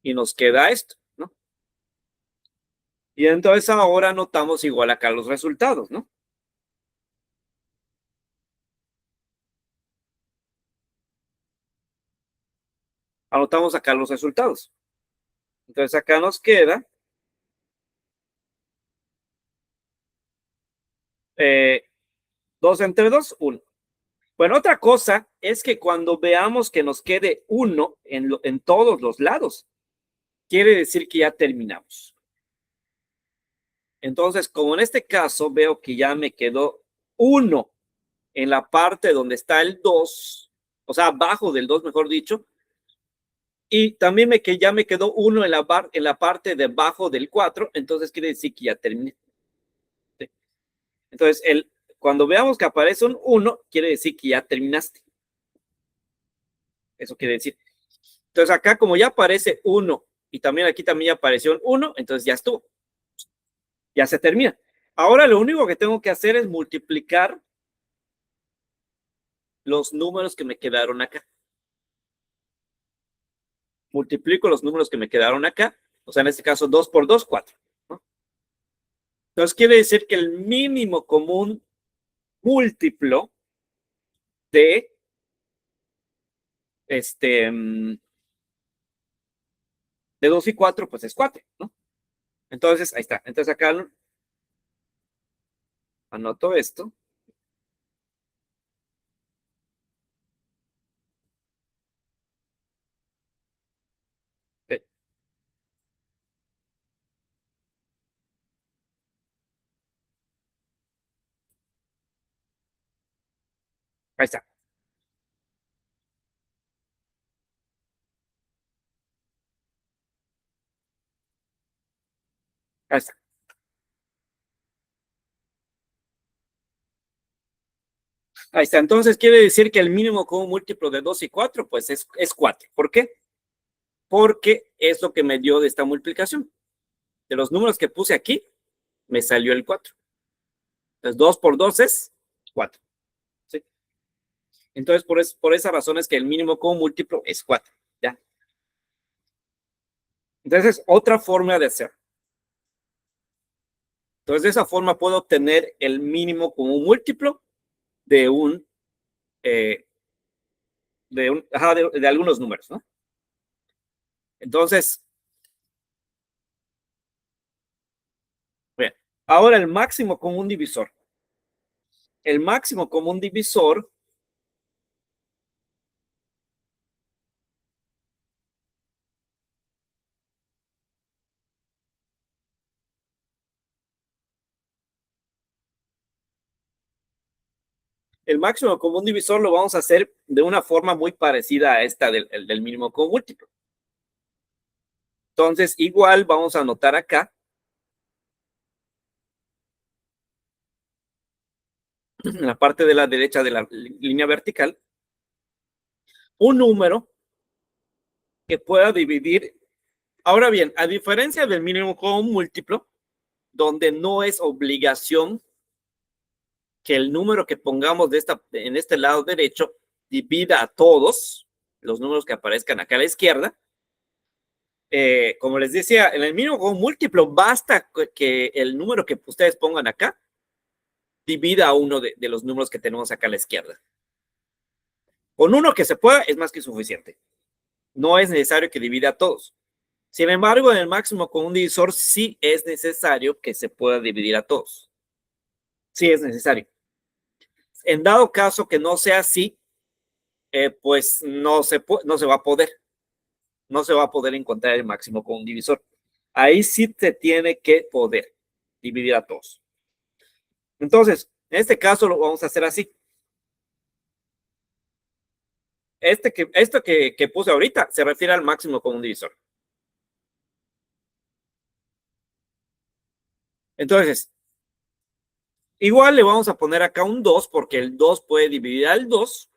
y nos queda esto, ¿no? Y entonces ahora anotamos igual acá los resultados, ¿no? Anotamos acá los resultados. Entonces acá nos queda 2 entre 2, 1. Bueno, otra cosa es que cuando veamos que nos quede 1 en todos los lados, quiere decir que ya terminamos. Entonces, como en este caso veo que ya me quedó 1 en la parte donde está el 2, o sea, abajo del 2, mejor dicho, y también ya me quedó 1 en la parte debajo del 4, entonces quiere decir que ya terminé. ¿Sí? Entonces, cuando veamos que aparece un 1, quiere decir que ya terminaste. Eso quiere decir. Entonces, acá como ya aparece 1 y también aquí también ya apareció un 1, entonces ya estuvo. Ya se termina. Ahora lo único que tengo que hacer es multiplicar los números que me quedaron acá. Multiplico los números que me quedaron acá. O sea, en este caso, 2 por 2, 4. ¿No? Entonces, quiere decir que el mínimo común múltiplo de de 2 y 4, pues es 4, ¿no? Entonces, ahí está. Entonces, acá anoto esto. Ahí está. Ahí está. Ahí está. Entonces, quiere decir que el mínimo común múltiplo de 2 y 4, pues es 4. ¿Por qué? Porque es lo que me dio de esta multiplicación. De los números que puse aquí, me salió el 4. Entonces, 2 por 2 es 4. ¿Sí? Entonces, por esa razón es que el mínimo común múltiplo es 4. ¿Ya? Entonces, otra forma de hacer. Entonces, de esa forma puedo obtener el mínimo común múltiplo de eh, de algunos números, ¿no? Entonces, bien, ahora el máximo común divisor. El máximo común divisor el máximo común divisor lo vamos a hacer de una forma muy parecida a esta del mínimo común múltiplo. Entonces, igual vamos a anotar acá en la parte de la derecha de la línea vertical un número que pueda dividir. Ahora bien, a diferencia del mínimo común múltiplo, donde no es obligación que el número que pongamos en este lado derecho divida a todos los números que aparezcan acá a la izquierda. Como les decía, en el mínimo común múltiplo basta que el número que ustedes pongan acá divida a uno de los números que tenemos acá a la izquierda. Con uno que se pueda es más que suficiente. No es necesario que divida a todos. Sin embargo, en el máximo común divisor sí es necesario que se pueda dividir a todos. Sí es necesario. En dado caso que no sea así, pues no se va a poder. no se va a poder encontrar el máximo común divisor. Ahí sí se tiene que poder dividir a todos. Entonces, en este caso lo vamos a hacer así. Esto que puse ahorita se refiere al máximo común divisor. Entonces, igual le vamos a poner acá un 2 porque el 2 puede dividir al 2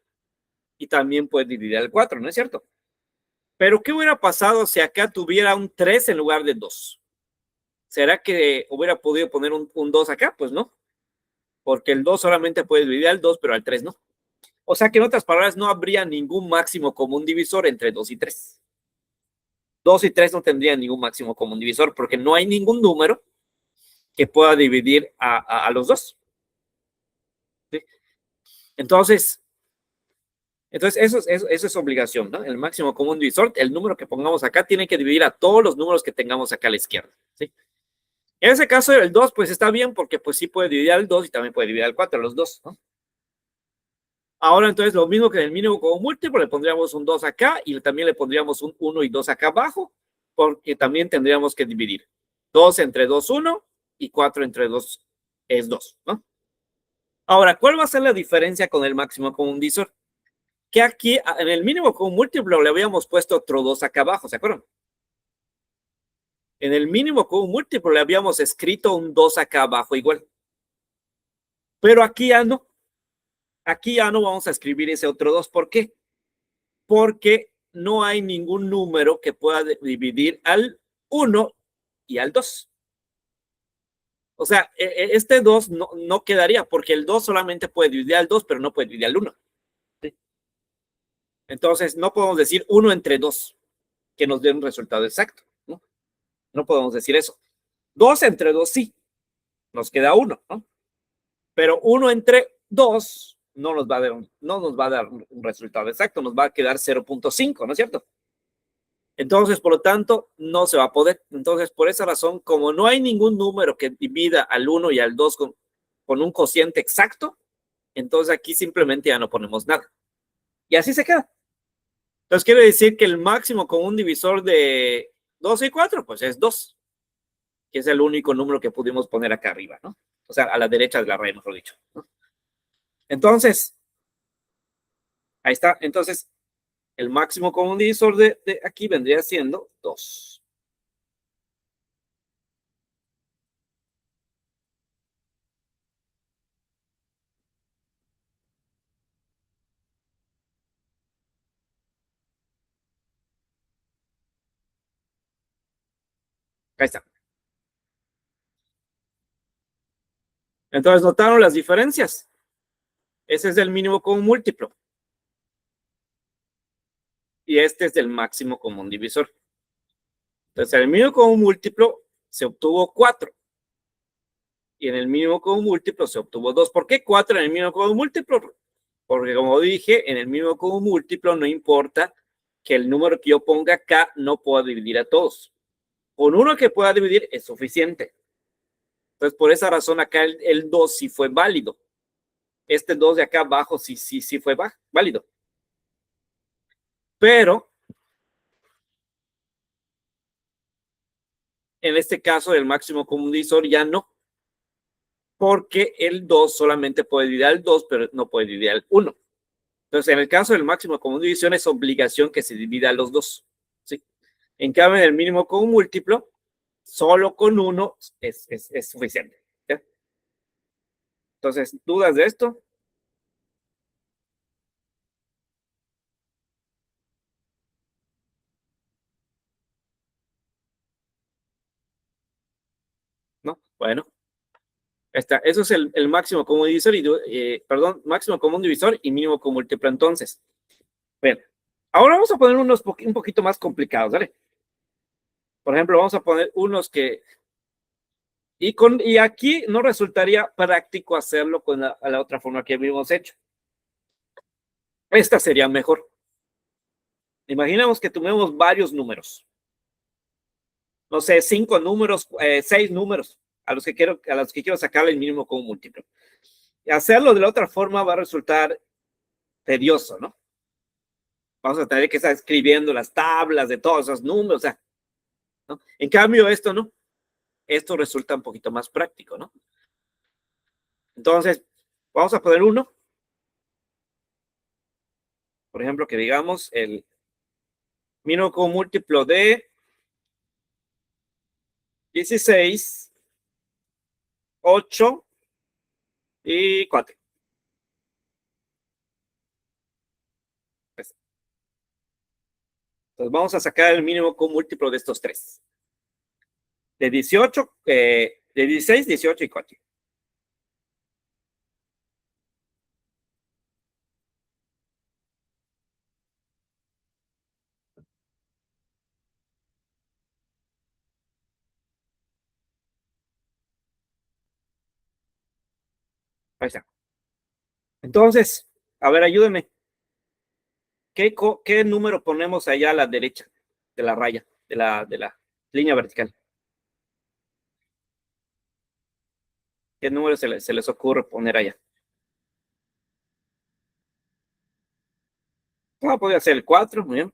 y también puede dividir al 4, ¿no es cierto? Pero ¿qué hubiera pasado si acá tuviera un 3 en lugar de 2? ¿Será que hubiera podido poner un 2 acá? Pues no, porque el 2 solamente puede dividir al 2, pero al 3 no. O sea que en otras palabras no habría ningún máximo común divisor entre 2 y 3. 2 y 3 no tendrían ningún máximo común divisor porque no hay ningún número que pueda dividir a los dos. ¿Sí? Entonces eso es obligación, ¿no? El máximo común divisor, el número que pongamos acá, tiene que dividir a todos los números que tengamos acá a la izquierda, ¿sí? En ese caso, el 2, pues está bien, porque pues sí puede dividir al 2 y también puede dividir al 4, los dos, ¿no? Ahora, entonces, lo mismo que en el mínimo común múltiplo, le pondríamos un 2 acá y también le pondríamos un 1 y 2 acá abajo, porque también tendríamos que dividir 2 entre 2, 1 y 4 entre 2 es 2, ¿no? Ahora, ¿cuál va a ser la diferencia con el máximo común divisor? Que aquí en el mínimo común múltiplo le habíamos puesto otro 2 acá abajo, ¿se acuerdan? En el mínimo común múltiplo le habíamos escrito un 2 acá abajo igual. Pero aquí ya no. Aquí ya no vamos a escribir ese otro 2. ¿Por qué? Porque no hay ningún número que pueda dividir al 1 y al 2. O sea, este 2 no quedaría porque el 2 solamente puede dividir al 2, pero no puede dividir al 1. ¿Sí? Entonces, no podemos decir 1 entre 2 que nos dé un resultado exacto. No podemos decir eso. 2 entre 2 sí, nos queda 1, ¿no? Pero 1 entre 2 no nos va a dar un resultado exacto, nos va a quedar 0.5, ¿no es cierto? Entonces, por lo tanto, no se va a poder. Entonces, por esa razón, como no hay ningún número que divida al 1 y al 2 con un cociente exacto, entonces aquí simplemente ya no ponemos nada. Y así se queda. Entonces, quiere decir que el máximo común divisor de 2 y 4, pues es 2, que es el único número que pudimos poner acá arriba, ¿no? O sea, a la derecha de la raíz, mejor dicho, ¿no? Entonces, ahí está. Entonces, el máximo común divisor de aquí vendría siendo 2. Ahí está. Entonces, ¿notaron las diferencias? Ese es el mínimo común múltiplo. Y este es el máximo común divisor. Entonces, en el mínimo común múltiplo se obtuvo 4. Y en el mínimo común múltiplo se obtuvo 2. ¿Por qué 4 en el mínimo común múltiplo? Porque como dije, en el mínimo común múltiplo no importa que el número que yo ponga acá no pueda dividir a todos. Con uno que pueda dividir es suficiente. Entonces, por esa razón acá el 2 sí fue válido. Este 2 de acá abajo sí fue válido. Pero en este caso el máximo común divisor ya no, porque el 2 solamente puede dividir al 2, pero no puede dividir al 1. Entonces, en el caso del máximo común división es obligación que se divida a los 2. ¿Sí? En cambio, en el mínimo común múltiplo, solo con 1 es suficiente. ¿Ya? Entonces, ¿dudas de esto? ¿No? Bueno, eso es el máximo común divisor perdón, máximo común divisor y mínimo común múltiplo. Entonces, bien, ahora vamos a poner unos un poquito más complicados, ¿vale? Por ejemplo, vamos a poner unos que y aquí no resultaría práctico hacerlo con la otra forma que habíamos hecho. Esta sería mejor. Imaginemos que tomemos varios números. No sé, 5 números, 6 números a los que quiero sacarle el mínimo común múltiplo. Y hacerlo de la otra forma va a resultar tedioso, ¿no? vamos a tener que estar escribiendo las tablas de todos esos números, o sea, ¿no? En cambio, esto no. Esto resulta un poquito más práctico, ¿no? Entonces, vamos a poner uno. Por ejemplo, que digamos el mínimo común múltiplo de 16, 8 y 4. Pues, entonces, vamos a sacar el mínimo común múltiplo de estos tres. De 18, de 16, 18 y 4. Ahí está. Entonces, a ver, ayúdenme. ¿Qué número ponemos allá a la derecha de la raya, de la línea vertical? ¿Qué número se les ocurre poner allá? Ah, podría ser el 4, muy bien.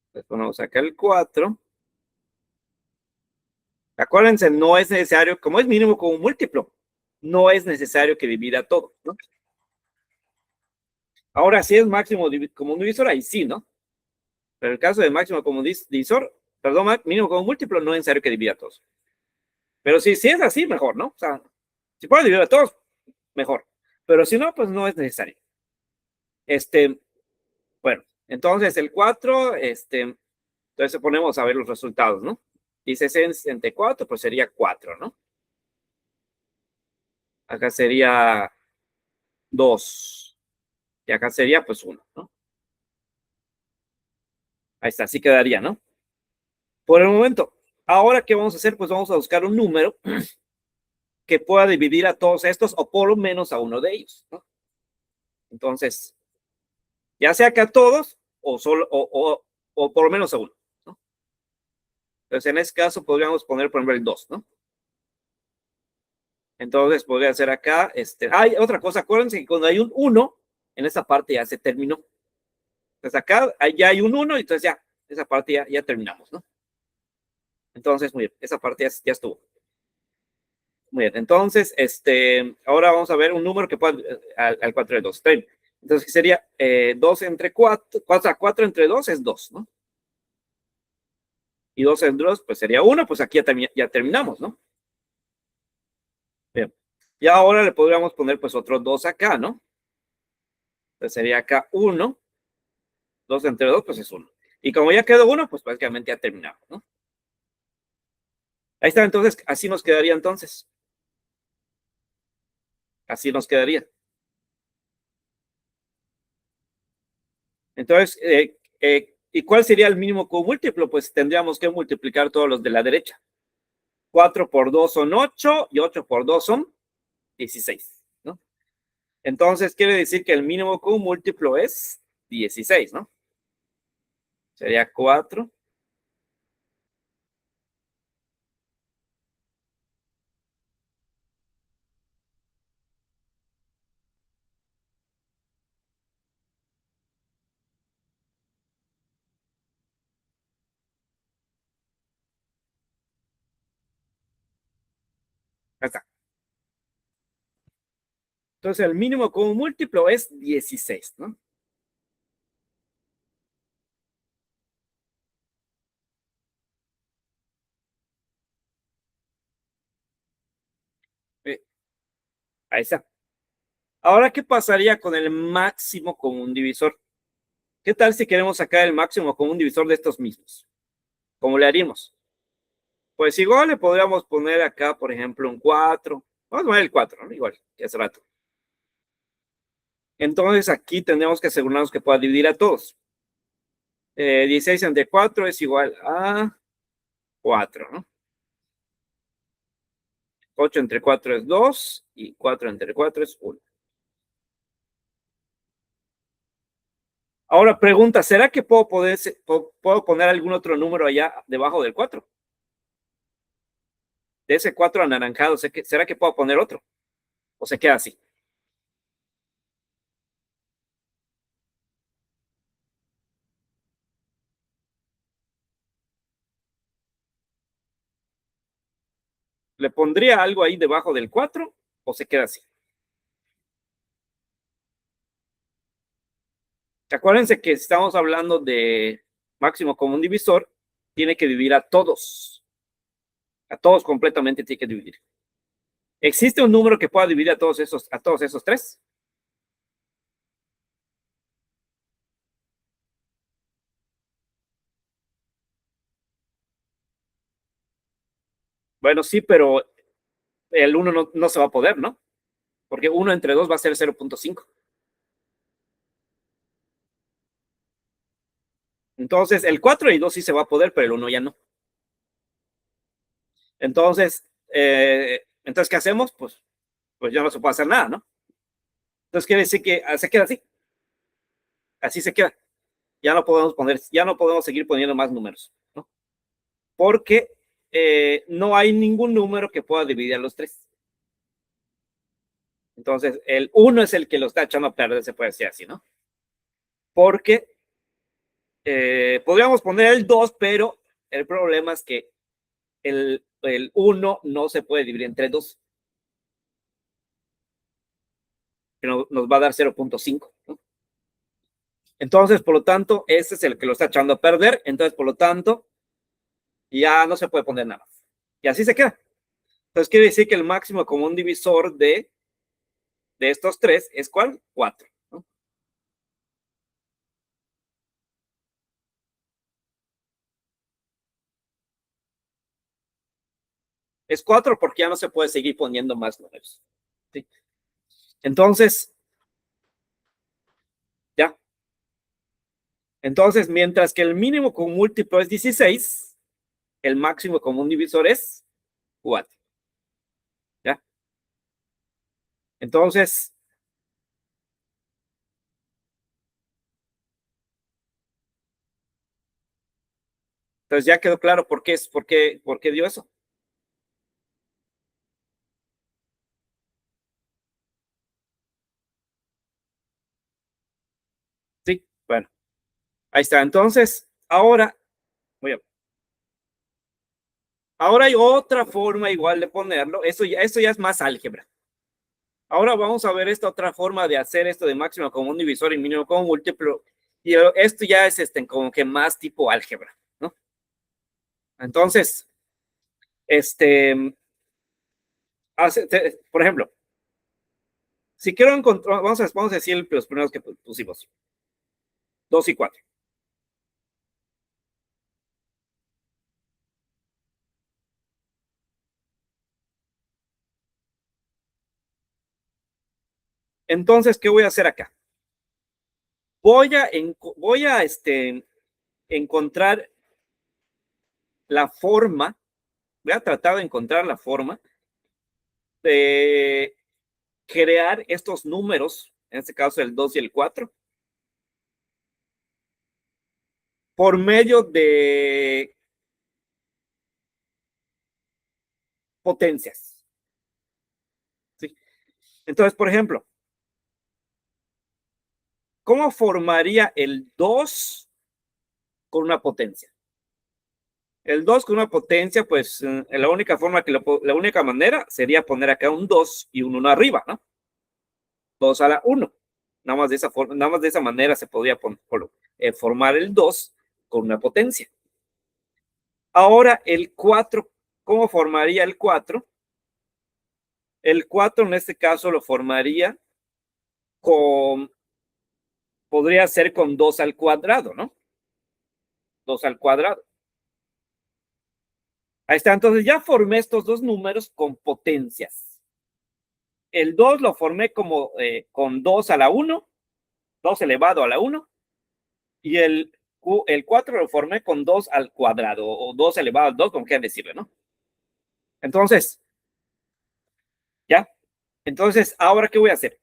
Entonces ponemos acá el 4. Acuérdense, no es necesario, como es mínimo como múltiplo, no es necesario que divida todo, ¿no? Ahora, si es máximo común divisor, ahí sí, ¿no? Pero en el caso de máximo común divisor, perdón, mínimo común múltiplo, no es necesario que divida todos. Pero si es así, mejor, ¿no? O sea, si puede dividir a todos, mejor. Pero si no, pues no es necesario. Bueno, entonces el 4, entonces ponemos a ver los resultados, ¿no? 16 entre 4, pues sería 4, ¿no? Acá sería 2. Y acá sería pues 1, ¿no? Ahí está, así quedaría, ¿no? Por el momento. Ahora, ¿qué vamos a hacer? Pues vamos a buscar un número que pueda dividir a todos estos o por lo menos a uno de ellos, ¿no? Entonces, ya sea que a todos o, solo, o por lo menos a uno, ¿no? Entonces, en este caso podríamos poner, por ejemplo, el 2, ¿no? Entonces, podría ser acá, hay otra cosa, acuérdense que cuando hay un 1, en esta parte ya se terminó. Entonces, acá ya hay un 1 y entonces ya, esa parte ya terminamos, ¿no? Entonces, muy bien, esa parte ya estuvo. Muy bien, entonces, ahora vamos a ver un número que pueda al 4 de 2. Entonces, sería 2 entre 4, 4 entre 2 es 2, ¿no? Y 2 entre 2, pues sería 1, pues aquí ya terminamos, ¿no? Bien. Y ahora le podríamos poner pues otros 2 acá, ¿no? Entonces sería acá 1, 2 entre 2, pues es 1. Y como ya quedó 1, pues prácticamente ya terminamos, ¿no? Ahí está, entonces, así nos quedaría entonces. Así nos quedaría. Entonces, ¿y cuál sería el mínimo común múltiplo? Pues tendríamos que multiplicar todos los de la derecha. 4 por 2 son 8 y 8 por 2 son 16, ¿no? Entonces, quiere decir que el mínimo común múltiplo es 16, ¿no? Sería 4. Ahí está. Entonces, el mínimo común múltiplo es 16, ¿no? Ahí está. Ahora, ¿qué pasaría con el máximo común divisor? ¿Qué tal si queremos sacar el máximo común divisor de estos mismos? ¿Cómo le haríamos? Pues igual le podríamos poner acá, por ejemplo, un 4. Vamos a poner el 4, ¿no? Igual que hace rato. Entonces aquí tendríamos que asegurarnos que pueda dividir a todos. 16 entre 4 es igual a 4, ¿no? 8 entre 4 es 2 y 4 entre 4 es 1. Ahora pregunta, ¿será que puedo poner algún otro número allá debajo del 4? De ese 4 anaranjado, ¿será que puedo poner otro? ¿O se queda así? ¿Le pondría algo ahí debajo del 4 o se queda así? Acuérdense que estamos hablando de máximo común divisor, tiene que dividir a todos completamente tiene que dividir. ¿Existe un número que pueda dividir a todos esos tres? Bueno, sí, pero el 1 no se va a poder, ¿no? Porque 1 entre 2 va a ser 0.5. Entonces, el 4 y 2 sí se va a poder, pero el 1 ya no. Entonces, ¿qué hacemos? Pues ya no se puede hacer nada, ¿no? Entonces quiere decir que se queda así se queda. Ya no podemos seguir poniendo más números, ¿no? Porque no hay ningún número que pueda dividir a los tres. Entonces, el 1 es el que lo está echando a perder, se puede decir así, ¿no? Porque podríamos poner el 2, pero el problema es que el 1 no se puede dividir entre 2. Que nos va a dar 0.5, ¿no? Entonces, por lo tanto, ese es el que lo está echando a perder. Entonces, por lo tanto, ya no se puede poner nada más. Y así se queda. Entonces, quiere decir que el máximo común divisor de estos tres es ¿cuál? 4, ¿no? Es 4 porque ya no se puede seguir poniendo más números, ¿sí? Entonces, ya. Entonces, mientras que el mínimo común múltiplo es 16, el máximo común divisor es 4. ¿Ya? Entonces, ya quedó claro por qué dio eso. Sí, bueno, ahí está. Entonces, ahora hay otra forma igual de ponerlo. Esto ya es más álgebra. Ahora vamos a ver esta otra forma de hacer esto de máximo común divisor y mínimo común múltiplo. Y esto ya es como que más tipo álgebra, ¿no? Entonces, por ejemplo, si quiero encontrar, vamos a decir los primeros que pusimos, 2 y 4. Entonces, ¿qué voy a hacer acá? Voy a encontrar la forma, voy a tratar de encontrar la forma de crear estos números, en este caso el 2 y el 4, por medio de potencias, ¿sí? Entonces, por ejemplo, ¿cómo formaría el 2 con una potencia? El 2 con una potencia, pues la única manera sería poner acá un 2 y un 1 arriba, ¿no? 2 a la 1. Nada más de esa manera se podría formar el 2 con una potencia. Ahora el 4, ¿cómo formaría el 4? El 4 en este caso lo formaría podría ser con 2 al cuadrado, ¿no? 2 al cuadrado. Ahí está, entonces ya formé estos dos números con potencias. El 2 lo formé con 2 a la 1, 2 elevado a la 1, y el 4 lo formé con 2 al cuadrado, o 2 elevado al 2, como quieran decirle, ¿no? Entonces, ¿ya? Entonces, ¿ahora qué voy a hacer?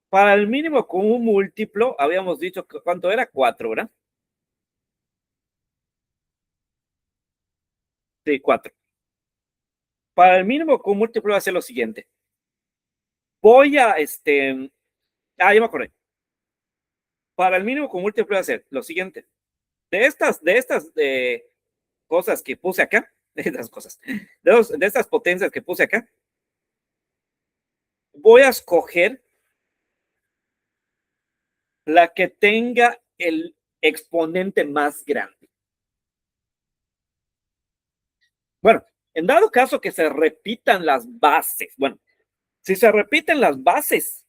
Para el mínimo común múltiplo, habíamos dicho que ¿cuánto era? 4, ¿verdad? Sí, 4. Para el mínimo común múltiplo voy a hacer lo siguiente. Voy a, ya me acordé. Para el mínimo común múltiplo voy a hacer lo siguiente. De estas cosas que puse acá, de estas cosas, de estas potencias que puse acá, voy a escoger la que tenga el exponente más grande. Bueno, en dado caso que se repitan las bases, bueno, si se repiten las bases,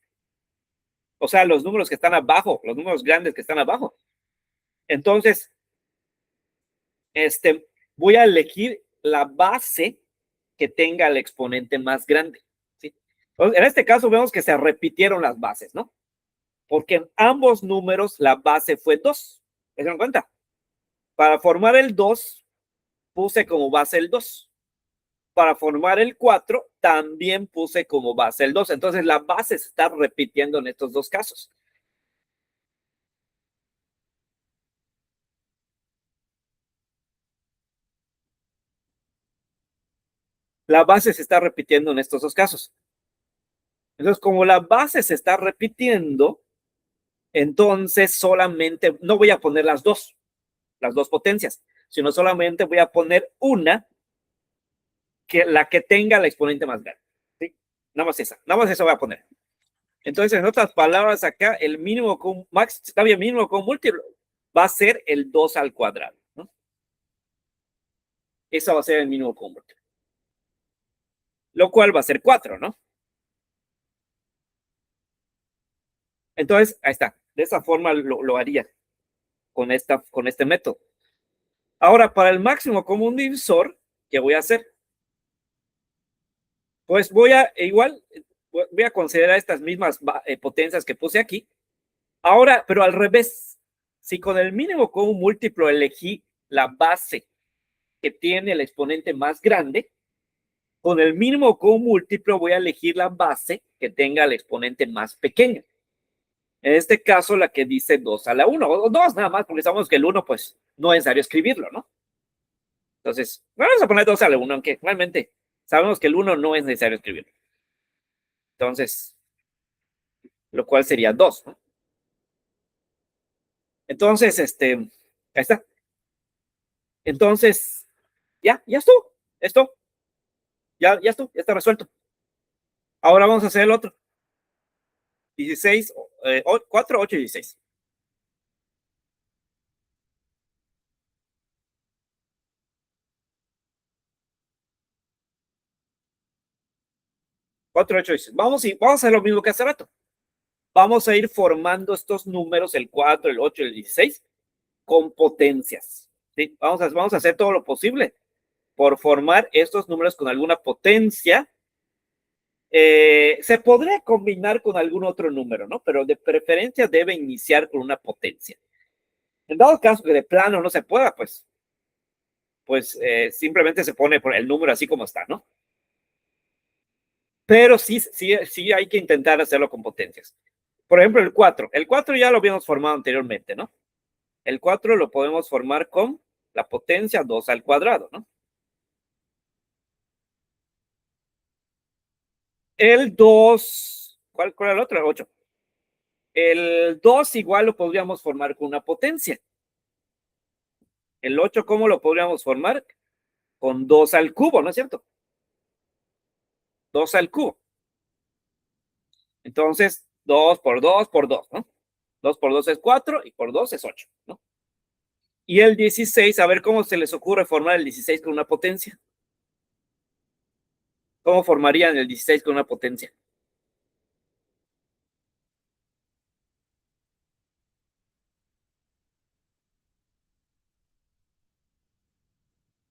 o sea, los números que están abajo, los números grandes que están abajo, entonces, voy a elegir la base que tenga el exponente más grande, ¿sí? Entonces, en este caso vemos que se repitieron las bases, ¿no? Porque en ambos números la base fue 2. ¿Se dan cuenta? Para formar el 2, puse como base el 2. Para formar el 4, también puse como base el 2. Entonces, la base se está repitiendo en estos dos casos. La base se está repitiendo en estos dos casos. Entonces, como la base se está repitiendo, entonces solamente, no voy a poner las dos potencias, sino solamente voy a poner una, que la que tenga el exponente más grande, ¿sí? Nada más esa voy a poner. Entonces, en otras palabras, acá el mínimo con max, está bien, mínimo con múltiplo, va a ser el 2 al cuadrado, ¿no? Eso va a ser el mínimo con múltiplo. Lo cual va a ser 4, ¿no? Entonces, ahí está. De esa forma lo haría con este método. Ahora, para el máximo común divisor, ¿qué voy a hacer? Pues voy a considerar estas mismas potencias que puse aquí. Ahora, pero al revés, si con el mínimo común múltiplo elegí la base que tiene el exponente más grande, con el mínimo común múltiplo voy a elegir la base que tenga el exponente más pequeño. En este caso, la que dice 2 a la 1, o 2 nada más, porque sabemos que el 1, pues, no es necesario escribirlo, ¿no? Entonces, vamos a poner 2 a la 1, aunque realmente sabemos que el 1 no es necesario escribirlo. Entonces, lo cual sería 2, ¿no? Entonces, ahí está. Entonces, ya esto, ya está resuelto. Ahora vamos a hacer el otro. 16, 4, 8 y 16. 4, 8 y 16. Vamos a hacer lo mismo que hace rato. Vamos a ir formando estos números, el 4, el 8 y el 16, con potencias. ¿Sí? Vamos a hacer todo lo posible por formar estos números con alguna potencia. Se podría combinar con algún otro número, ¿no? Pero de preferencia debe iniciar con una potencia. En dado caso que de plano no se pueda, pues simplemente se pone por el número así como está, ¿no? Pero sí hay que intentar hacerlo con potencias. Por ejemplo, el 4. El 4 ya lo habíamos formado anteriormente, ¿no? El 4 lo podemos formar con la potencia 2 al cuadrado, ¿no? El 2, ¿cuál era el otro? El 8. El 2 igual lo podríamos formar con una potencia. El 8, ¿cómo lo podríamos formar? Con 2 al cubo, ¿no es cierto? 2 al cubo. Entonces, 2 por 2 por 2, ¿no? 2 por 2 es 4 y por 2 es 8, ¿no? Y el 16, a ver cómo se les ocurre formar el 16 con una potencia. ¿Cómo formarían el 16 con una potencia?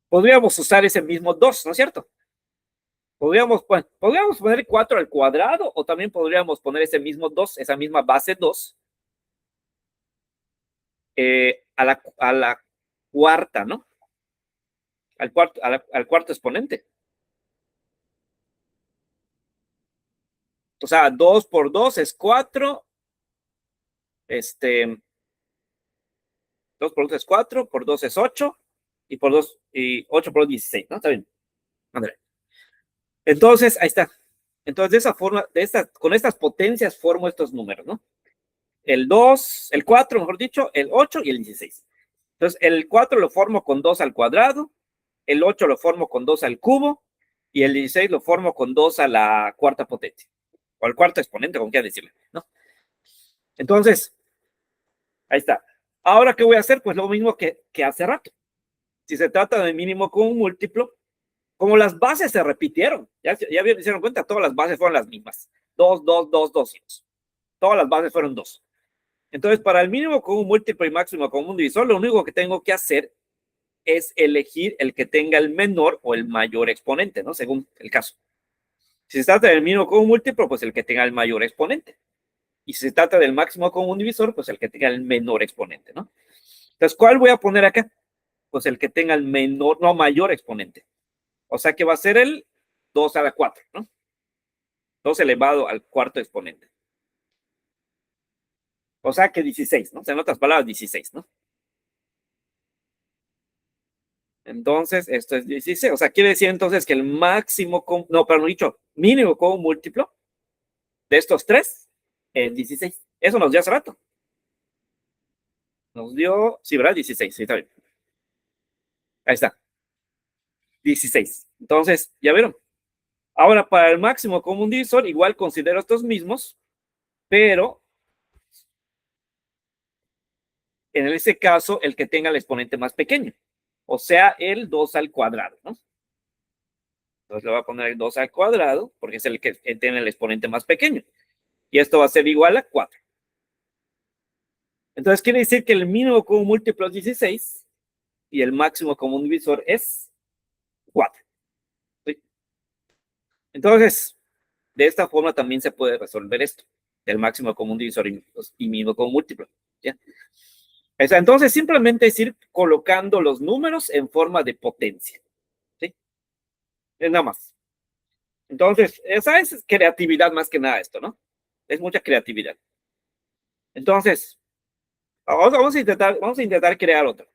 Podríamos usar ese mismo 2, ¿no es cierto? Podríamos poner 4 al cuadrado o también podríamos poner ese mismo 2, esa misma base 2, a la cuarta, ¿no? Al cuarto exponente. O sea, 2 por 2 es 4. 2 por 2 es 4, por 2 es 8, y por 2, y 8 por 2, 16, ¿no? Está bien. André. Entonces, ahí está. Entonces, de esa forma, con estas potencias formo estos números, ¿no? El 2, el 4, mejor dicho, el 8 y el 16. Entonces, el 4 lo formo con 2 al cuadrado, el 8 lo formo con 2 al cubo y el 16 lo formo con 2 a la cuarta potencia, o al cuarto exponente, como quieran decirle, ¿no? Entonces, ahí está. Ahora, ¿qué voy a hacer? Pues lo mismo que hace rato. Si se trata de mínimo con un múltiplo, como las bases se repitieron, ya se dieron cuenta, todas las bases fueron las mismas. 2, 2, 2, 2 y 2. Todas las bases fueron 2. Entonces, para el mínimo con un múltiplo y máximo con un divisor, lo único que tengo que hacer es elegir el que tenga el menor o el mayor exponente, ¿no? Según el caso. Si se trata del mínimo con un múltiplo, pues el que tenga el mayor exponente. Y si se trata del máximo con un divisor, pues el que tenga el menor exponente, ¿no? Entonces, ¿cuál voy a poner acá? Pues el que tenga el menor, no, mayor exponente. O sea que va a ser el 2 a la 4, ¿no? 2 elevado al cuarto exponente. O sea que 16, ¿no? O sea, en otras palabras, 16, ¿no? Entonces, esto es 16. O sea, quiere decir entonces que el máximo, no, pero no dicho, mínimo con un múltiplo de estos tres es 16. Eso nos dio hace rato. Nos dio, sí, ¿verdad? 16, sí, está bien. Ahí está. 16. Entonces, ya vieron. Ahora, para el máximo común divisor, igual considero estos mismos, pero en ese caso, el que tenga el exponente más pequeño. O sea, el 2 al cuadrado, ¿no? Entonces le voy a poner el 2 al cuadrado, porque es el que tiene el exponente más pequeño. Y esto va a ser igual a 4. Entonces quiere decir que el mínimo común múltiplo es 16 y el máximo común divisor es 4. ¿Sí? Entonces, de esta forma también se puede resolver esto, el máximo común divisor y mínimo común múltiplo. ¿Ya? Entonces, simplemente es ir colocando los números en forma de potencia. ¿Sí? Es nada más. Entonces, esa es creatividad más que nada esto, ¿no? Es mucha creatividad. Entonces, vamos a intentar crear otro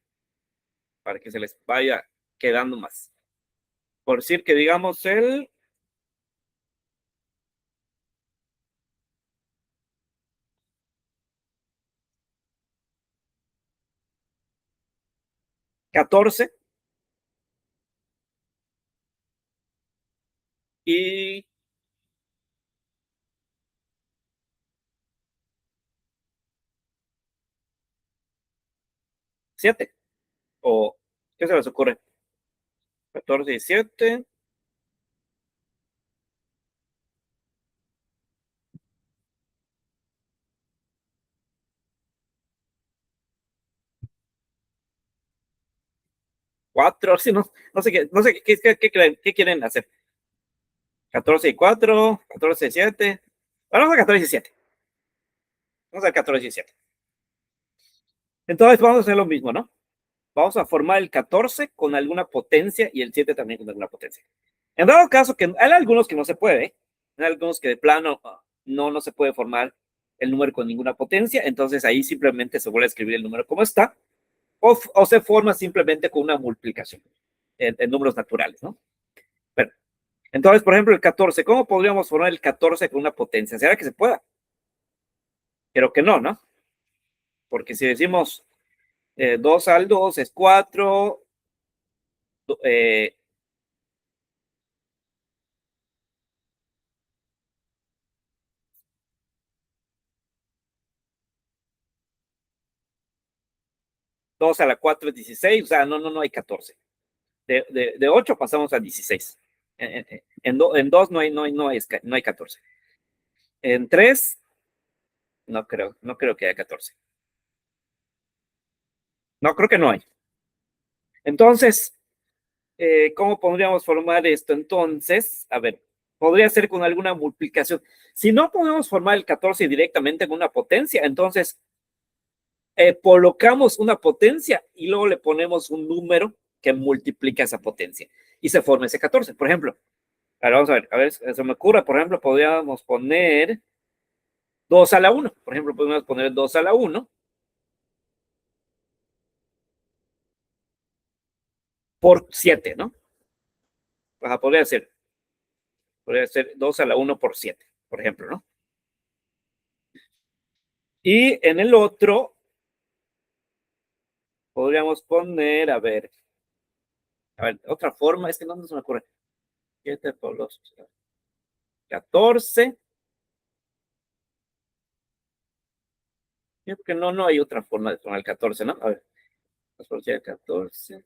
para que se les vaya quedando más. Por decir que digamos el 14 y 7. ¿O qué se les ocurre? 14 y 7. 4, sí, no sé qué quieren hacer. 14 y 4, 14 y 7. Bueno, vamos a 14 y 7. Vamos a 14 y 7. Entonces vamos a hacer lo mismo, ¿no? Vamos a formar el 14 con alguna potencia y el 7 también con alguna potencia. En dado caso que hay algunos que no se puede, ¿eh? Hay algunos que de plano no se puede formar el número con ninguna potencia, entonces ahí simplemente se vuelve a escribir el número como está, o se forma simplemente con una multiplicación en números naturales, ¿no? Pero, entonces, por ejemplo, el 14, ¿cómo podríamos formar el 14 con una potencia? ¿Será que se pueda? Creo que no, ¿no? Porque si decimos 2 al 2 es 4, 2 a la 4 es 16, o sea, no hay 14. De 8 pasamos a 16. En 2 no hay 14. En 3, no creo que haya 14. No, creo que no hay. Entonces, ¿cómo podríamos formar esto? Entonces, a ver, podría ser con alguna multiplicación. Si no podemos formar el 14 directamente con una potencia, entonces colocamos una potencia y luego le ponemos un número que multiplica esa potencia y se forma ese 14. Por ejemplo, vamos a ver, se me ocurre, por ejemplo, podríamos poner 2 a la 1. Por ejemplo, podemos poner 2 a la 1 por 7, ¿no? O sea, podría ser 2 a la 1 por 7, por ejemplo, ¿no? Y en el otro, podríamos poner, a ver, A ver, otra forma, es que no se me ocurre. 7 por 2, 14. Yo creo que no hay otra forma de tomar el 14, ¿no? A ver, 2 por 7, 14.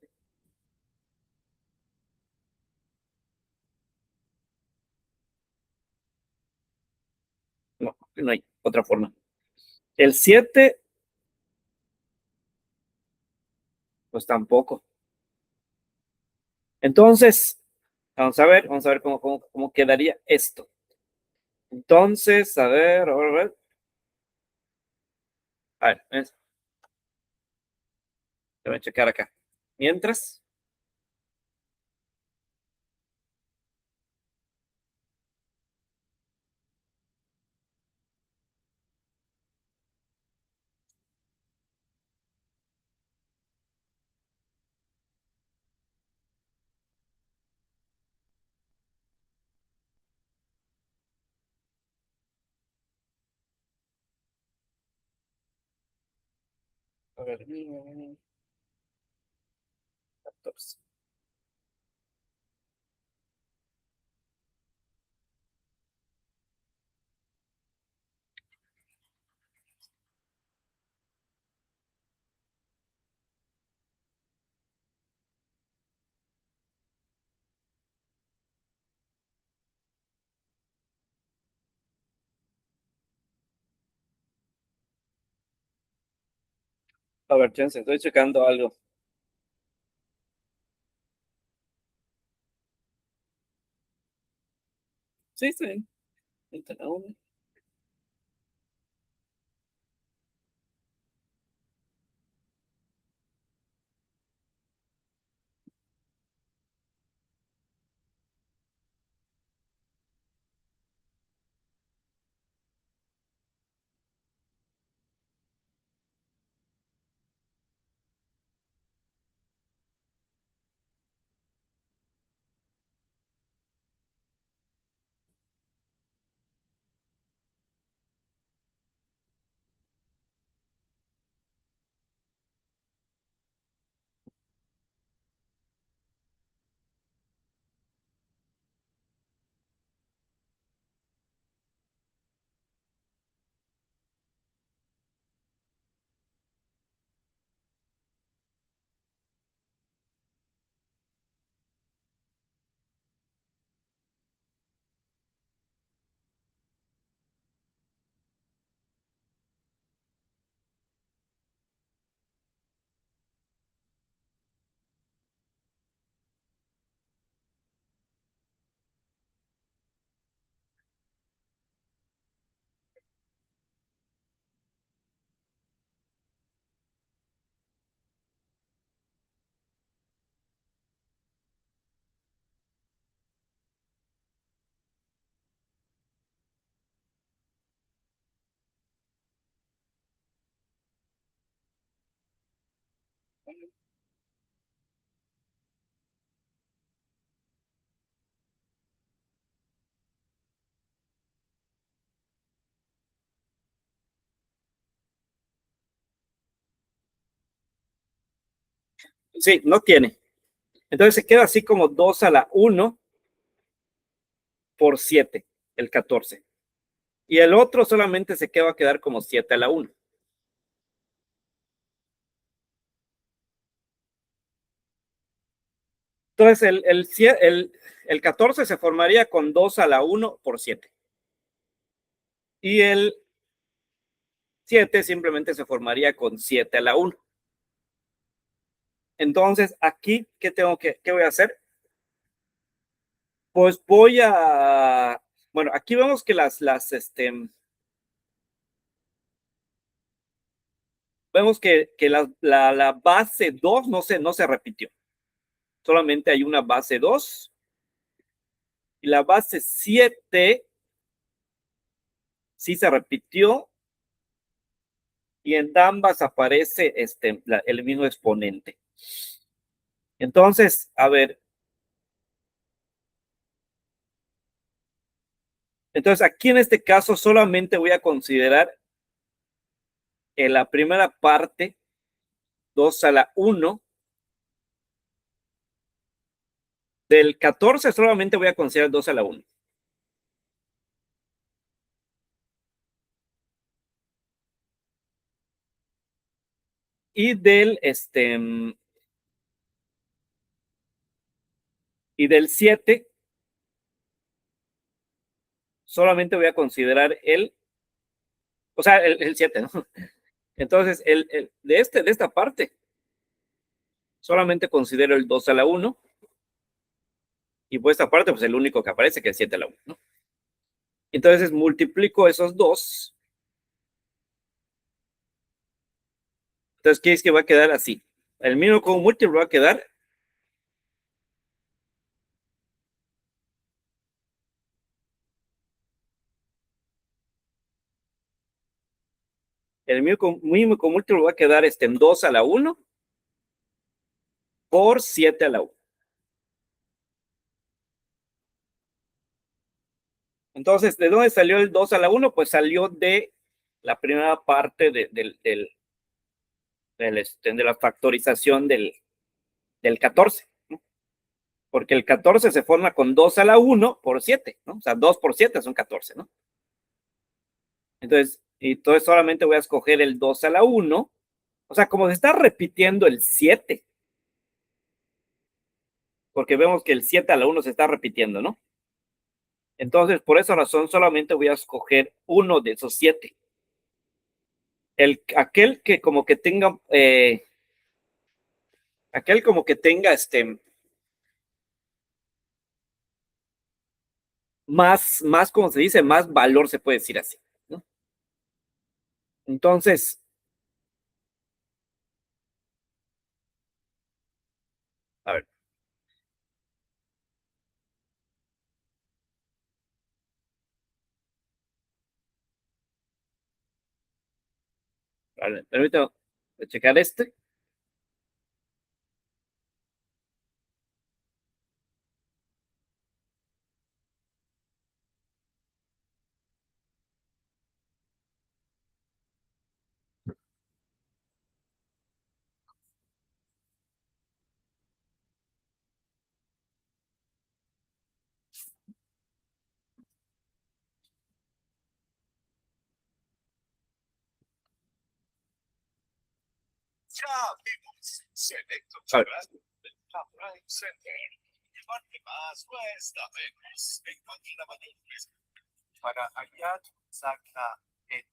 No hay otra forma. El 7, pues tampoco. Entonces, vamos a ver cómo quedaría esto. Entonces, a ver. A ver, voy a checar acá. Mientras, a ver, 14. A ver, chance, estoy checando algo. Sí, está bien. Sí, no tiene. Entonces se queda así como 2 a la 1 por 7, el 14. Y el otro solamente va a quedar como 7 a la 1. Entonces el 14 se formaría con 2 a la 1 por 7. Y el 7 simplemente se formaría con 7 a la 1. Entonces, aquí, ¿qué voy a hacer? Pues bueno, aquí vemos que vemos que la base 2 no se repitió. Solamente hay una base 2 y la base 7 sí se repitió y en ambas aparece el mismo exponente. Entonces, a ver, entonces aquí en este caso solamente voy a considerar en la primera parte 2 a la 1 Del 14 solamente voy a considerar 2 a la 1. Y del 7 solamente voy a considerar o sea, el 7, ¿no? Entonces, de esta parte, solamente considero el 2 a la 1. Y por esta parte, pues el único que aparece que es 7 a la 1, ¿no? Entonces, multiplico esos dos. Entonces, ¿qué es que va a quedar así? El mínimo común múltiplo va a quedar el mínimo común múltiplo va a quedar en 2 a la 1 por 7 a la 1. Entonces, ¿de dónde salió el 2 a la 1? Pues salió de la primera parte de la factorización del 14, ¿no? Porque el 14 se forma con 2 a la 1 por 7, ¿no? O sea, 2 por 7 son 14, ¿no? Entonces solamente voy a escoger el 2 a la 1. O sea, como se está repitiendo el 7, porque vemos que el 7 a la 1 se está repitiendo, ¿no? Entonces, por esa razón, solamente voy a escoger uno de esos 7. Aquel que como que tenga, más, como se dice, más valor, se puede decir así, ¿no? Entonces, a ver, permítame checar este. A ver, Para hallar saca el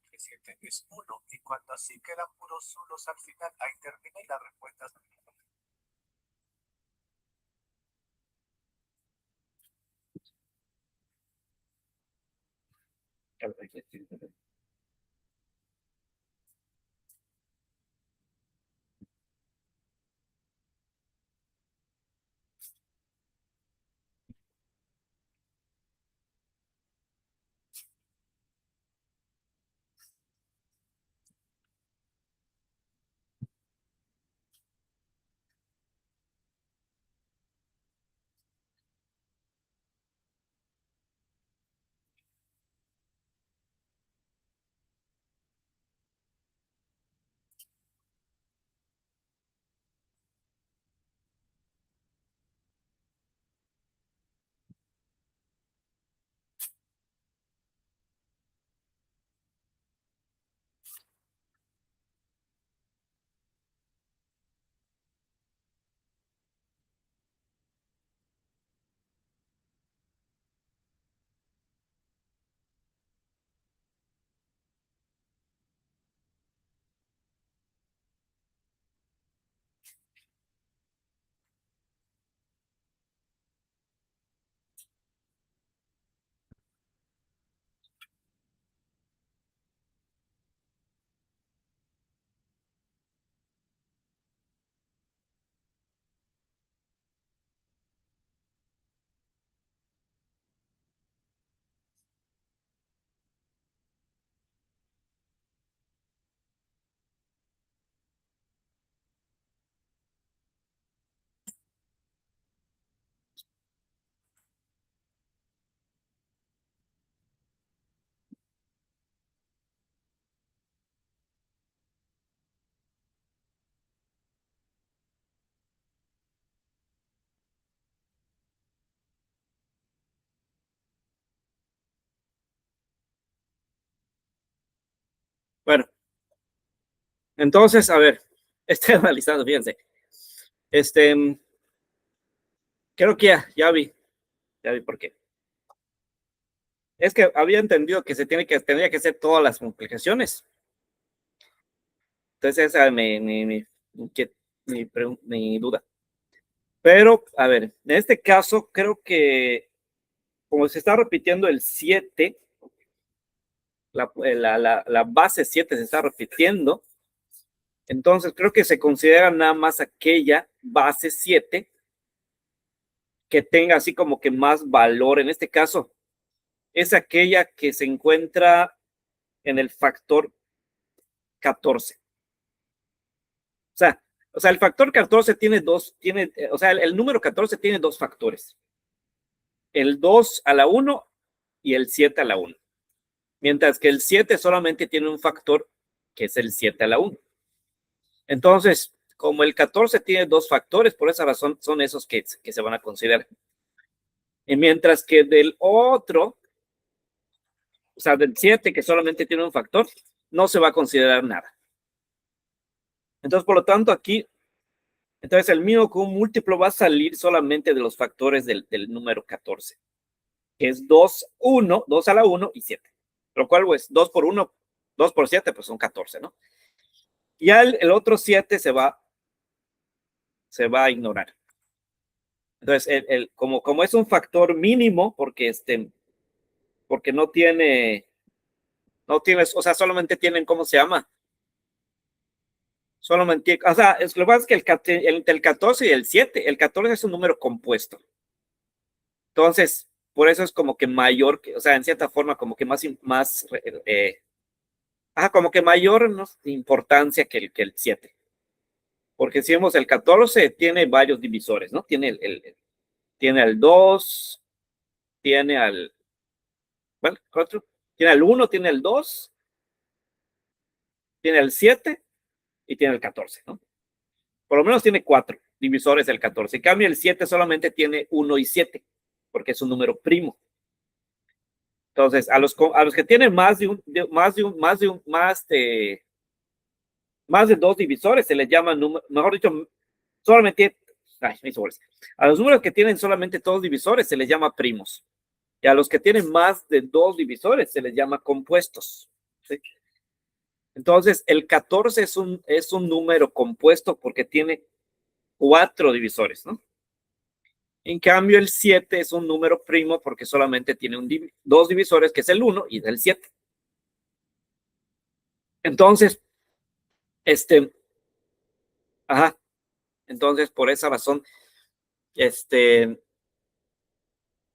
creciente es 1 y cuando así quedan puros unos al final, ahí termina y la respuesta es Entonces, a ver, estoy analizando, fíjense. Creo que ya vi por qué. Es que había entendido que tendría que hacer todas las multiplicaciones. Entonces, esa es mi duda. Pero, a ver, en este caso, creo que como se está repitiendo el 7, la base 7 se está repitiendo, entonces creo que se considera nada más aquella base 7 que tenga así como que más valor. En este caso, es aquella que se encuentra en el factor 14. O sea, el factor 14 o sea, el número 14 tiene dos factores. El 2 a la 1 y el 7 a la 1. Mientras que el 7 solamente tiene un factor que es el 7 a la 1. Entonces, como el 14 tiene dos factores, por esa razón son esos que se van a considerar. Y mientras que del otro, o sea, del 7 que solamente tiene un factor, no se va a considerar nada. Entonces, por lo tanto, aquí, entonces el mínimo común múltiplo va a salir solamente de los factores del número 14, que es 2, 1, 2 a la 1 y 7. Lo cual, pues, 2 por 1, 2 por 7, pues son 14, ¿no? Y el otro 7 se va a ignorar. Entonces, como es un factor mínimo, porque no tiene, o sea, solamente tienen, ¿cómo se llama? Solamente, o sea, lo que pasa es que entre el 14 y el 7, el 14 es un número compuesto. Entonces, por eso es como que mayor, o sea, en cierta forma, como que como que mayor, ¿no?, importancia que el 7. Porque si vemos el 14 tiene varios divisores, ¿no? Tiene al 2, tiene al, bueno, otro, tiene al 1, tiene el 2, tiene el 7 y tiene el 14, ¿no? Por lo menos tiene 4 divisores del 14. En cambio, el 7 solamente tiene 1 y 7, porque es un número primo. Entonces, a los que tienen más de dos divisores se les llama, mejor dicho, solamente, a los números que tienen solamente dos divisores se les llama primos. Y a los que tienen más de dos divisores se les llama compuestos. ¿Sí? Entonces, el 14 es un número compuesto porque tiene 4 divisores, ¿no? En cambio, el 7 es un número primo porque solamente tiene dos divisores, que es el 1 y el 7. Entonces, entonces por esa razón,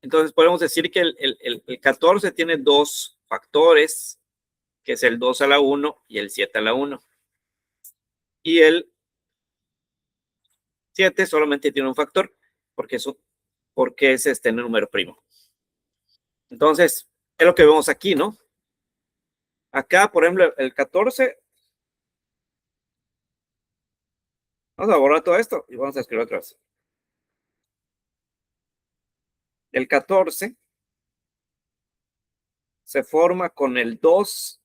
entonces podemos decir que el 14 tiene dos factores, que es el 2 a la 1 y el 7 a la 1. Y el 7 solamente tiene un factor, porque es número primo. Entonces, es lo que vemos aquí, ¿no? Acá, por ejemplo, el 14, vamos a borrar todo esto y vamos a escribir otra vez. El 14 se forma con el 2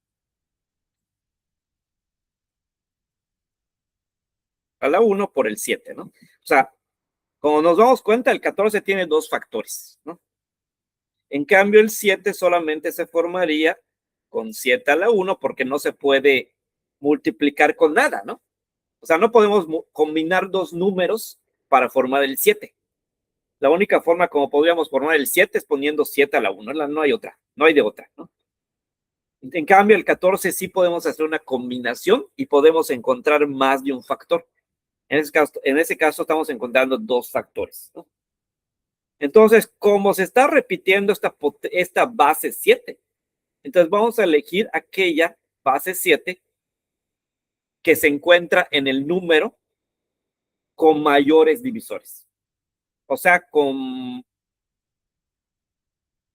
a la 1 por el 7, ¿no? O sea, como nos damos cuenta, el 14 tiene dos factores, ¿no? En cambio, el 7 solamente se formaría con 7 a la 1 porque no se puede multiplicar con nada, ¿no? O sea, no podemos combinar dos números para formar el 7. La única forma como podríamos formar el 7 es poniendo 7 a la 1, no hay otra, no hay de otra, ¿no? En cambio, el 14 sí podemos hacer una combinación y podemos encontrar más de un factor. En ese caso estamos encontrando dos factores, ¿no? Entonces, como se está repitiendo esta base 7, entonces vamos a elegir aquella base 7 que se encuentra en el número con mayores divisores. O sea,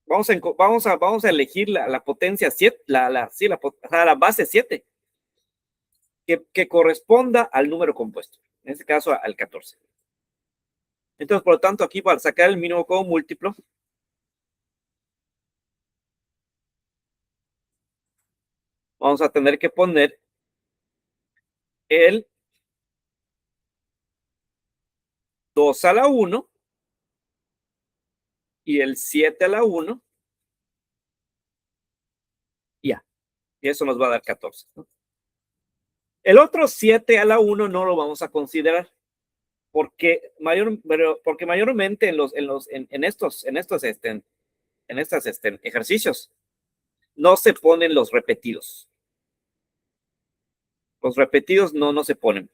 vamos a elegir la potencia 7, la base 7, que corresponda al número compuesto, en este caso al 14. Entonces, por lo tanto, aquí para sacar el mínimo común múltiplo, vamos a tener que poner el 2 a la 1 y el 7 a la 1. Ya, y eso nos va a dar 14, ¿no? El otro 7 a la 1 no lo vamos a considerar porque, porque mayormente en estos ejercicios no se ponen los repetidos. Los repetidos no se ponen.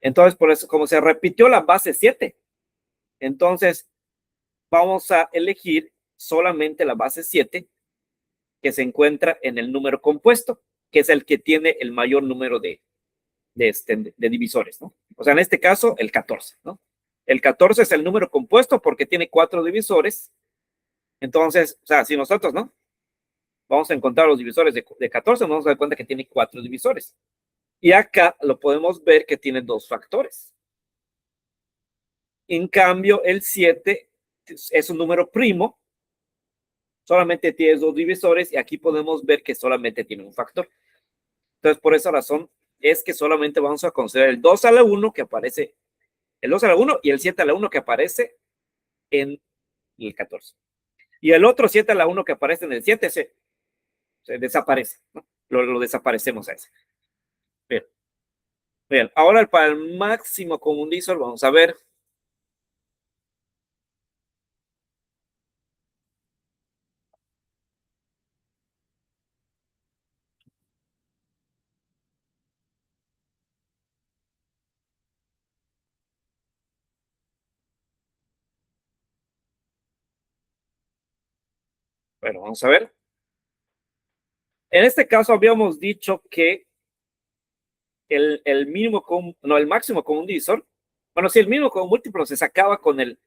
Entonces, por eso, como se repitió la base 7, entonces vamos a elegir solamente la base 7 que se encuentra en el número compuesto, que es el que tiene el mayor número de divisores, ¿no? O sea, en este caso, el 14, ¿no? El 14 es el número compuesto porque tiene 4 divisores. Entonces, o sea, si nosotros, ¿no? Vamos a encontrar los divisores de 14, nos vamos a dar cuenta que tiene 4 divisores. Y acá lo podemos ver que tiene 2 factores. En cambio, el 7 es un número primo, solamente tiene 2 divisores y aquí podemos ver que solamente tiene un factor. Entonces, por esa razón es que solamente vamos a considerar el 2 a la 1 que aparece, el 2 a la 1 y el 7 a la 1 que aparece en el 14. Y el otro 7 a la 1 que aparece en el 7 se desaparece, ¿no? Lo desaparecemos a ese. Bien. Bien, ahora para el máximo común divisor vamos a ver. Bueno, vamos a ver. En este caso habíamos dicho que el mínimo común, no, el máximo común divisor, bueno, sí, el mínimo común múltiplo se sacaba con el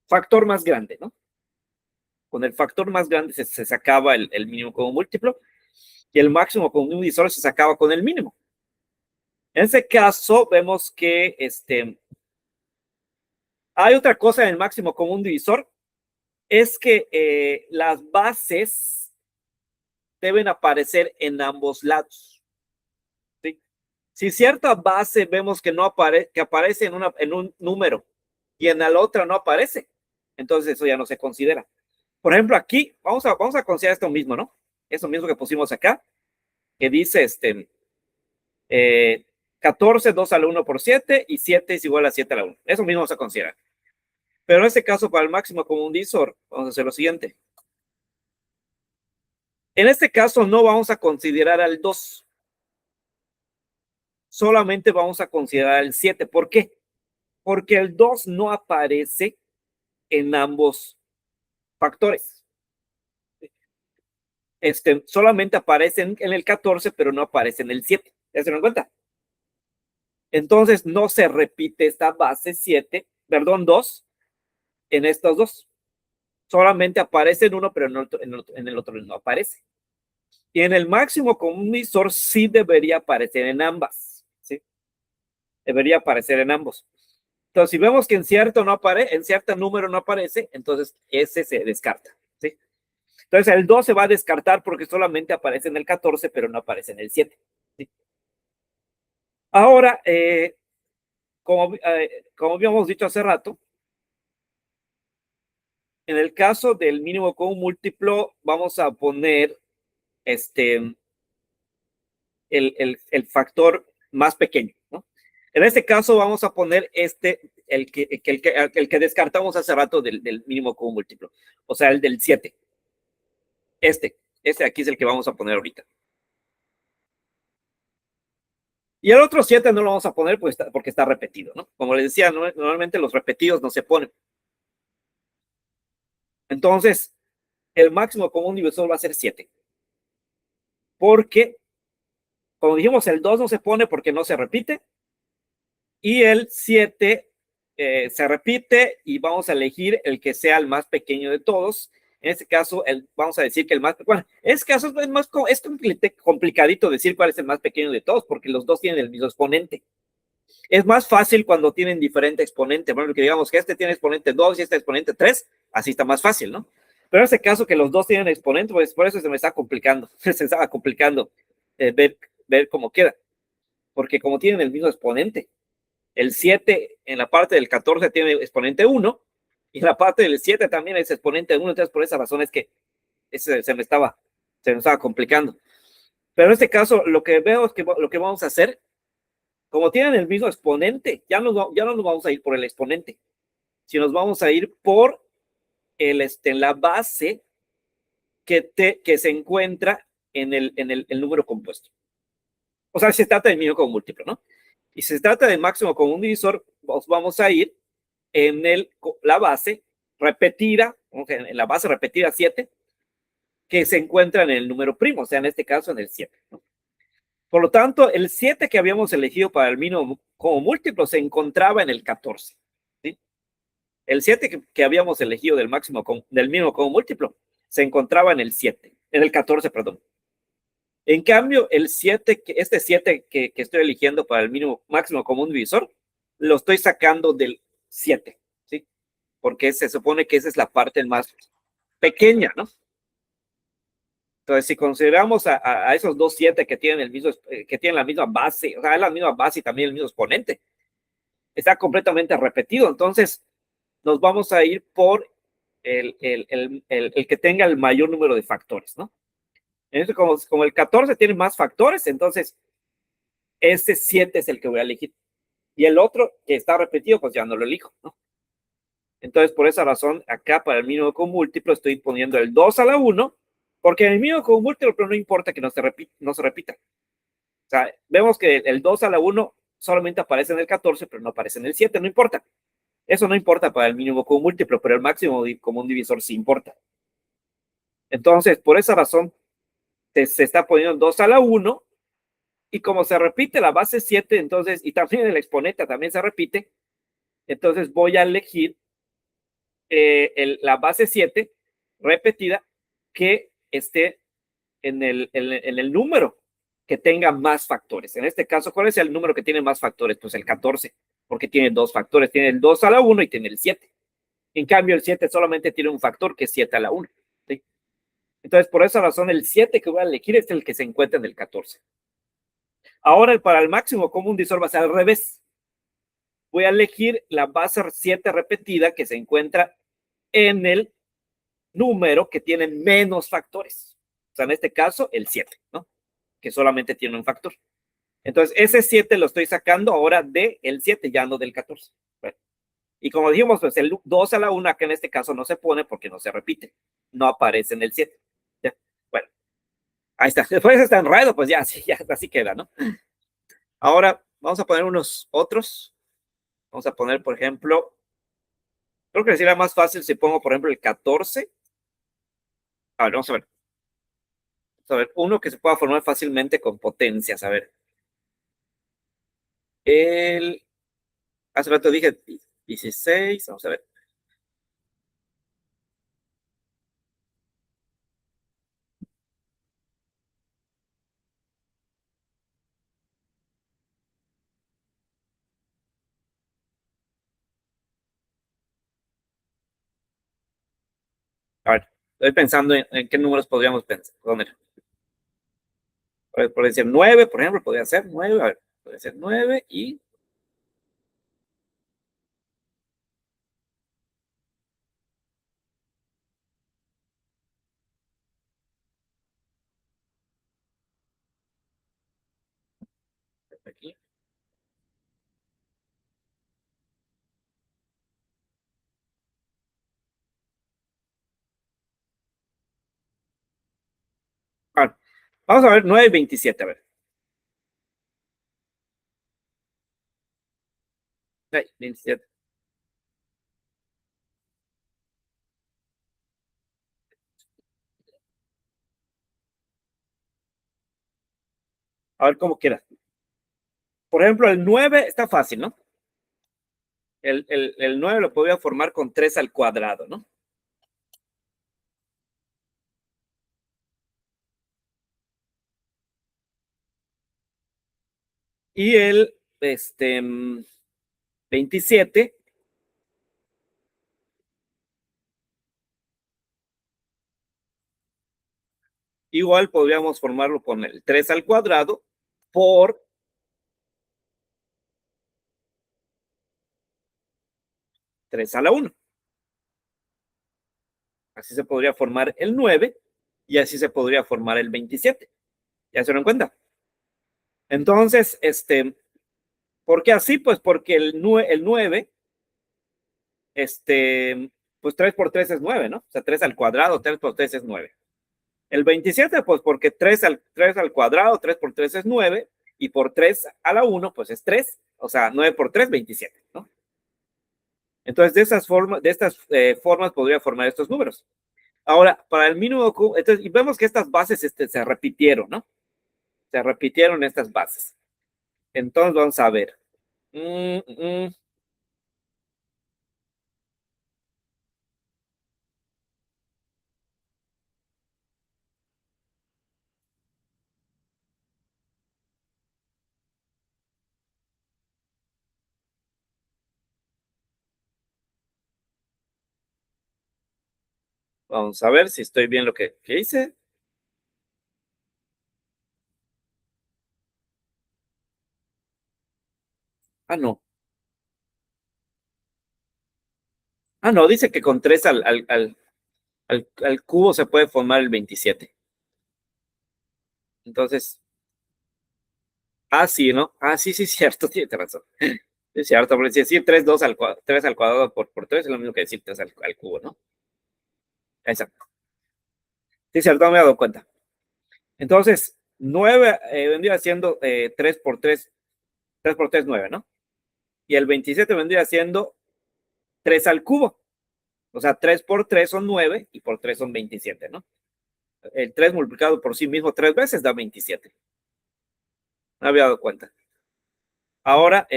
factor más grande, ¿no? Con el factor más grande se sacaba el mínimo común múltiplo y el máximo común divisor se sacaba con el mínimo. En ese caso vemos que hay otra cosa en el máximo común divisor, es que las bases deben aparecer en ambos lados. ¿Sí? Si cierta base vemos que no que aparece en un número y en la otra no aparece, entonces eso ya no se considera. Por ejemplo, aquí vamos a considerar esto mismo, ¿no? Eso mismo que pusimos acá, que dice 14, 2 a la 1 por 7 y 7 es igual a 7 a la 1. Eso mismo vamos a considerar. Pero en este caso, para el máximo común divisor, vamos a hacer lo siguiente. En este caso no vamos a considerar al 2. Solamente vamos a considerar el 7. ¿Por qué? Porque el 2 no aparece en ambos factores. Solamente aparece en el 14, pero no aparece en el 7. ¿Ya se dan cuenta? Entonces no se repite esta base 7, perdón, 2 en estos dos. Solamente aparece en uno, pero en el otro no aparece. Y en el máximo común divisor sí debería aparecer en ambas. ¿Sí? Debería aparecer en ambos. Entonces, si vemos que en cierto número no aparece, entonces ese se descarta. ¿Sí? Entonces, el 2 se va a descartar porque solamente aparece en el 14, pero no aparece en el 7. ¿Sí? Ahora, como habíamos dicho hace rato, en el caso del mínimo común múltiplo, vamos a poner el factor más pequeño, ¿no? En este caso vamos a poner el que descartamos hace rato del mínimo común múltiplo, o sea, el del 7. Este aquí es el que vamos a poner ahorita. Y el otro 7 no lo vamos a poner porque está repetido, ¿no? Como les decía, normalmente los repetidos no se ponen. Entonces, el máximo común divisor va a ser 7. Porque, como dijimos, el 2 no se pone porque no se repite. Y el 7 se repite y vamos a elegir el que sea el más pequeño de todos. En este caso, vamos a decir que el más, bueno, en este caso es complicadito decir cuál es el más pequeño de todos, porque los dos tienen el mismo exponente. Es más fácil cuando tienen diferente exponente. Bueno, que digamos que este tiene exponente 2 y este exponente 3, así está más fácil, ¿no? Pero en este caso que los dos tienen exponente, pues por eso se me está complicando, se estaba complicando ver cómo queda, porque como tienen el mismo exponente, el 7 en la parte del 14 tiene exponente 1, y en la parte del 7 también es exponente 1, entonces por esa razón es que se me estaba complicando. Pero en este caso, lo que veo es que lo que vamos a hacer, como tienen el mismo exponente, ya no nos vamos a ir por el exponente, sino nos vamos a ir por la base que se encuentra en el número compuesto. O sea, se trata de mínimo común múltiplo, ¿no? Y si se trata de máximo común divisor, vamos a ir en la base repetida, en la base repetida 7, que se encuentra en el número primo, o sea, en este caso en el 7, ¿no? Por lo tanto, el 7 que habíamos elegido para el mínimo como múltiplo se encontraba en el 14. ¿Sí? El 7 que habíamos elegido del mínimo como múltiplo se encontraba en el 7, en el 14, perdón. En cambio, este 7 que estoy eligiendo para el máximo común divisor, lo estoy sacando del 7, ¿sí? Porque se supone que esa es la parte más pequeña, ¿no? Entonces, si consideramos a esos dos 7 que tienen que tienen la misma base, o sea, la misma base y también el mismo exponente, está completamente repetido. Entonces, nos vamos a ir por el que tenga el mayor número de factores, ¿no? Entonces, como el 14 tiene más factores, entonces ese 7 es el que voy a elegir. Y el otro que está repetido, pues ya no lo elijo, ¿no? Entonces, por esa razón, acá para el mínimo común múltiplo estoy poniendo el 2 a la 1, porque en el mínimo común múltiplo, pero no importa que no se repita. O sea, vemos que el 2 a la 1 solamente aparece en el 14, pero no aparece en el 7, no importa. Eso no importa para el mínimo común múltiplo, pero el máximo común divisor sí importa. Entonces, por esa razón, se está poniendo 2 a la 1, y como se repite la base 7, entonces, y también el exponente también se repite, entonces voy a elegir la base 7 repetida que esté en el número que tenga más factores. En este caso, ¿cuál es el número que tiene más factores? Pues el 14, porque tiene dos factores, tiene el 2 a la 1 y tiene el 7. En cambio, el 7 solamente tiene un factor que es 7 a la 1. ¿Sí? Entonces, por esa razón, el 7 que voy a elegir es el que se encuentra en el 14. Ahora, para el máximo común divisor va a ser al revés. Voy a elegir la base 7 repetida que se encuentra en el número que tiene menos factores. O sea, en este caso, el 7, ¿no? Que solamente tiene un factor. Entonces, ese 7 lo estoy sacando ahora del 7, ya no del 14. Bueno, y como dijimos, pues el 2 a la 1, que en este caso no se pone porque no se repite. No aparece en el 7. ¿Ya? Bueno, ahí está. Después está enredado, pues ya así queda, ¿no? Ahora, vamos a poner unos otros. Vamos a poner, por ejemplo, creo que sería más fácil si pongo, por ejemplo, el 14. A ver, vamos a ver. Vamos a ver, uno que se pueda formar fácilmente con potencias. A ver. Hace rato dije 16. Vamos a ver. A ver, estoy pensando en qué números podríamos poner. Podría ser 9, por ejemplo, podría ser 9. A ver, podría ser 9 y. Aquí. A ver, vamos a ver 9 y 27. A ver. 27. A ver cómo quieras. Por ejemplo, el 9 está fácil, ¿no? El 9 lo podría formar con 3 al cuadrado, ¿no? Y el 27 igual podríamos formarlo con el 3 al cuadrado por 3 a la 1. Así se podría formar el 9 y así se podría formar el 27. ¿Ya se dan cuenta? Entonces, ¿por qué así? Pues porque el 9, pues 3 por 3 es 9, ¿no? O sea, 3 al cuadrado, 3 por 3 es 9. El 27, pues porque 3 al cuadrado, 3 por 3 es 9, y por 3 a la 1, pues es 3, o sea, 9 por 3, 27, ¿no? Entonces, de estas formas podría formar estos números. Ahora, para el mínimo, entonces, y vemos que estas bases se repitieron, ¿no? Se repitieron estas bases. Entonces, vamos a ver. Vamos a ver si estoy bien lo que hice. Ah, no. Ah, no, dice que con 3 al cubo se puede formar el 27. Entonces, sí, ¿no? Sí, sí, cierto, tiene razón. Es cierto, porque si decir 3 al cuadrado por 3 es lo mismo que decir 3 al cubo, ¿no? Exacto. Sí, cierto, me he dado cuenta. Entonces, 9 vendría siendo 3 por 3, 3 por 3, 9, ¿no? Y el 27 vendría siendo 3 al cubo. O sea, 3 por 3 son 9 y por 3 son 27, ¿no? El 3 multiplicado por sí mismo 3 veces da 27. Me había dado cuenta. Ahora,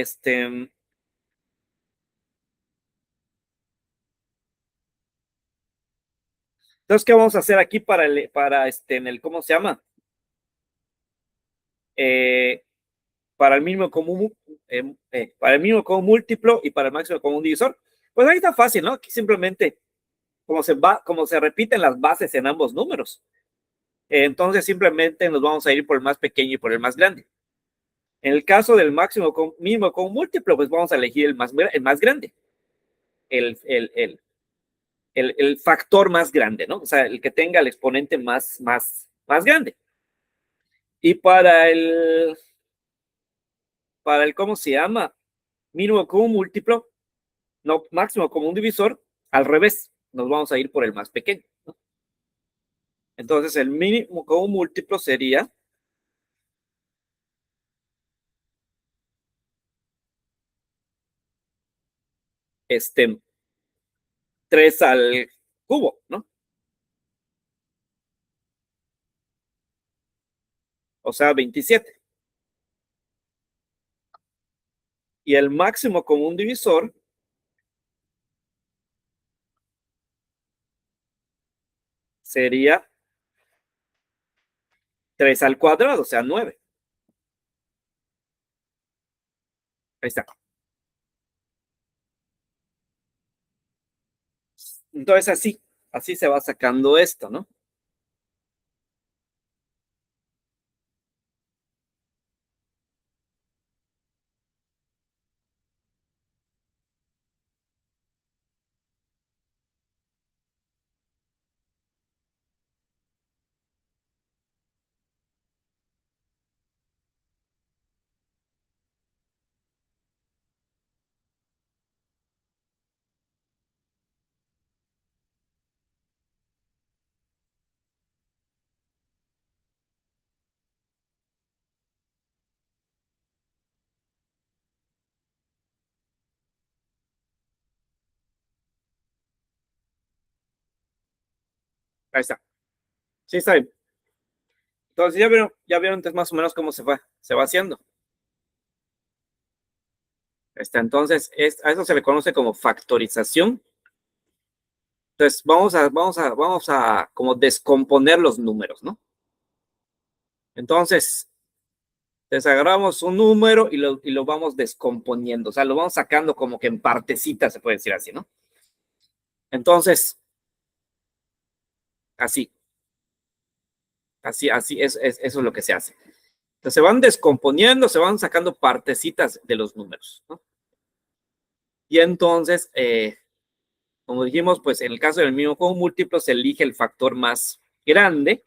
entonces, ¿qué vamos a hacer aquí para en el, ¿cómo se llama? Para el mínimo común, para el mínimo común múltiplo y para el máximo común divisor. Pues ahí está fácil, ¿no? Aquí simplemente, como se repiten las bases en ambos números, entonces simplemente nos vamos a ir por el más pequeño y por el más grande. En el caso del mínimo común múltiplo, pues vamos a elegir el más grande, el factor más grande, ¿no? O sea, el que tenga el exponente más grande. Y ¿cómo se llama? Mínimo común múltiplo, no, máximo común divisor, al revés, nos vamos a ir por el más pequeño, ¿no? Entonces, el mínimo común múltiplo sería 3 al cubo, ¿no? O sea, 27. Y el máximo común divisor sería 3 al cuadrado, o sea, 9. Ahí está. Entonces, así se va sacando esto, ¿no? Ahí está. Sí, está bien. Entonces, ya vieron entonces más o menos cómo se va haciendo. Entonces, a eso se le conoce como factorización. Entonces, vamos a como descomponer los números, ¿no? Entonces, desagarramos un número y lo vamos descomponiendo, o sea, lo vamos sacando como que en partecitas, se puede decir así, ¿no? Entonces, así. Así eso es lo que se hace. Entonces se van descomponiendo, se van sacando partecitas de los números, ¿no? Y entonces, como dijimos, pues en el caso del mínimo común múltiplo se elige el factor más grande.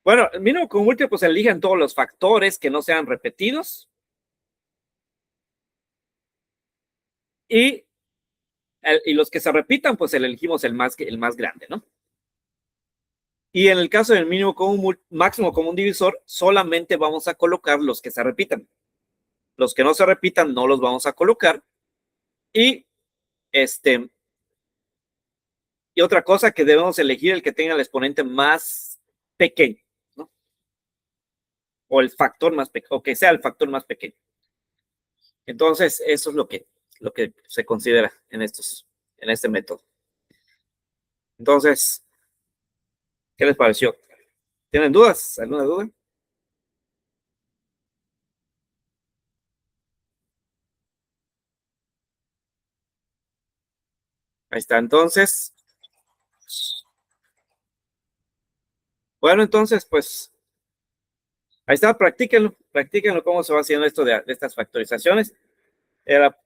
Bueno, el mínimo común múltiplo se eligen todos los factores que no sean repetidos. Y los que se repitan, pues elegimos el más grande, ¿no? Y en el caso del mínimo común, máximo común divisor, solamente vamos a colocar los que se repitan. Los que no se repitan no los vamos a colocar. Y y otra cosa que debemos elegir el que tenga el exponente más pequeño, ¿no? O el factor más pequeño, o que sea el factor más pequeño. Entonces, eso es lo que se considera en este método. Entonces, ¿qué les pareció? ¿Tienen dudas? ¿Alguna duda? Ahí está. Entonces, bueno, entonces, pues, ahí está, practíquenlo cómo se va haciendo esto de estas factorizaciones. Era,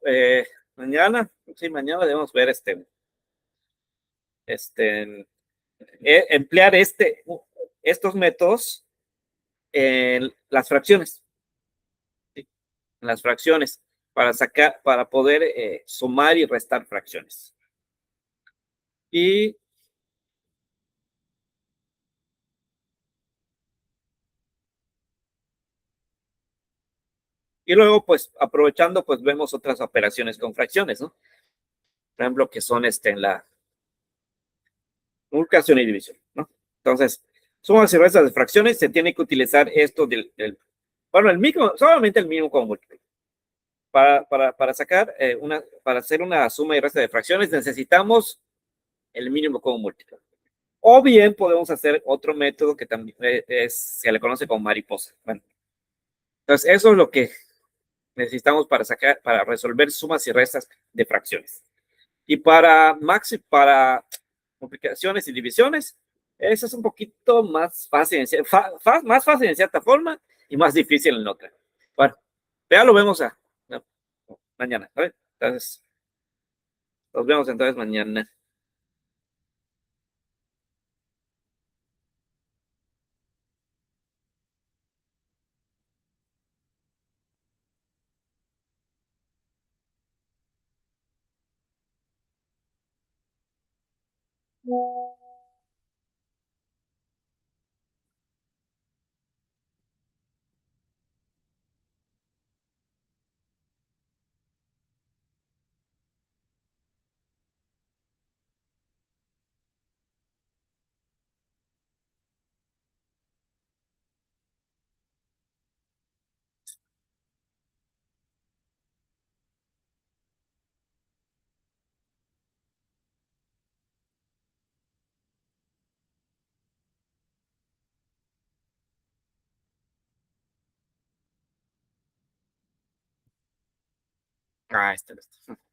mañana, sí, mañana debemos ver emplear estos métodos en las fracciones, ¿sí? En las fracciones, para poder sumar y restar fracciones. Y luego, pues, aprovechando, pues, vemos otras operaciones con fracciones, ¿no? Por ejemplo, que son en la multiplicación y división, ¿no? Entonces, sumas y restas de fracciones, se tiene que utilizar esto bueno, solamente el mínimo como múltiplo. Para sacar para hacer una suma y resta de fracciones, necesitamos el mínimo como múltiplo. O bien podemos hacer otro método que también se le conoce como mariposa. Bueno, entonces, eso es lo que necesitamos para resolver sumas y restas de fracciones. Y para multiplicaciones y divisiones, eso es un poquito más fácil, más fácil en cierta forma y más difícil en otra. Bueno, ya lo vemos no, mañana, ¿vale? Entonces, nos vemos entonces mañana. Está.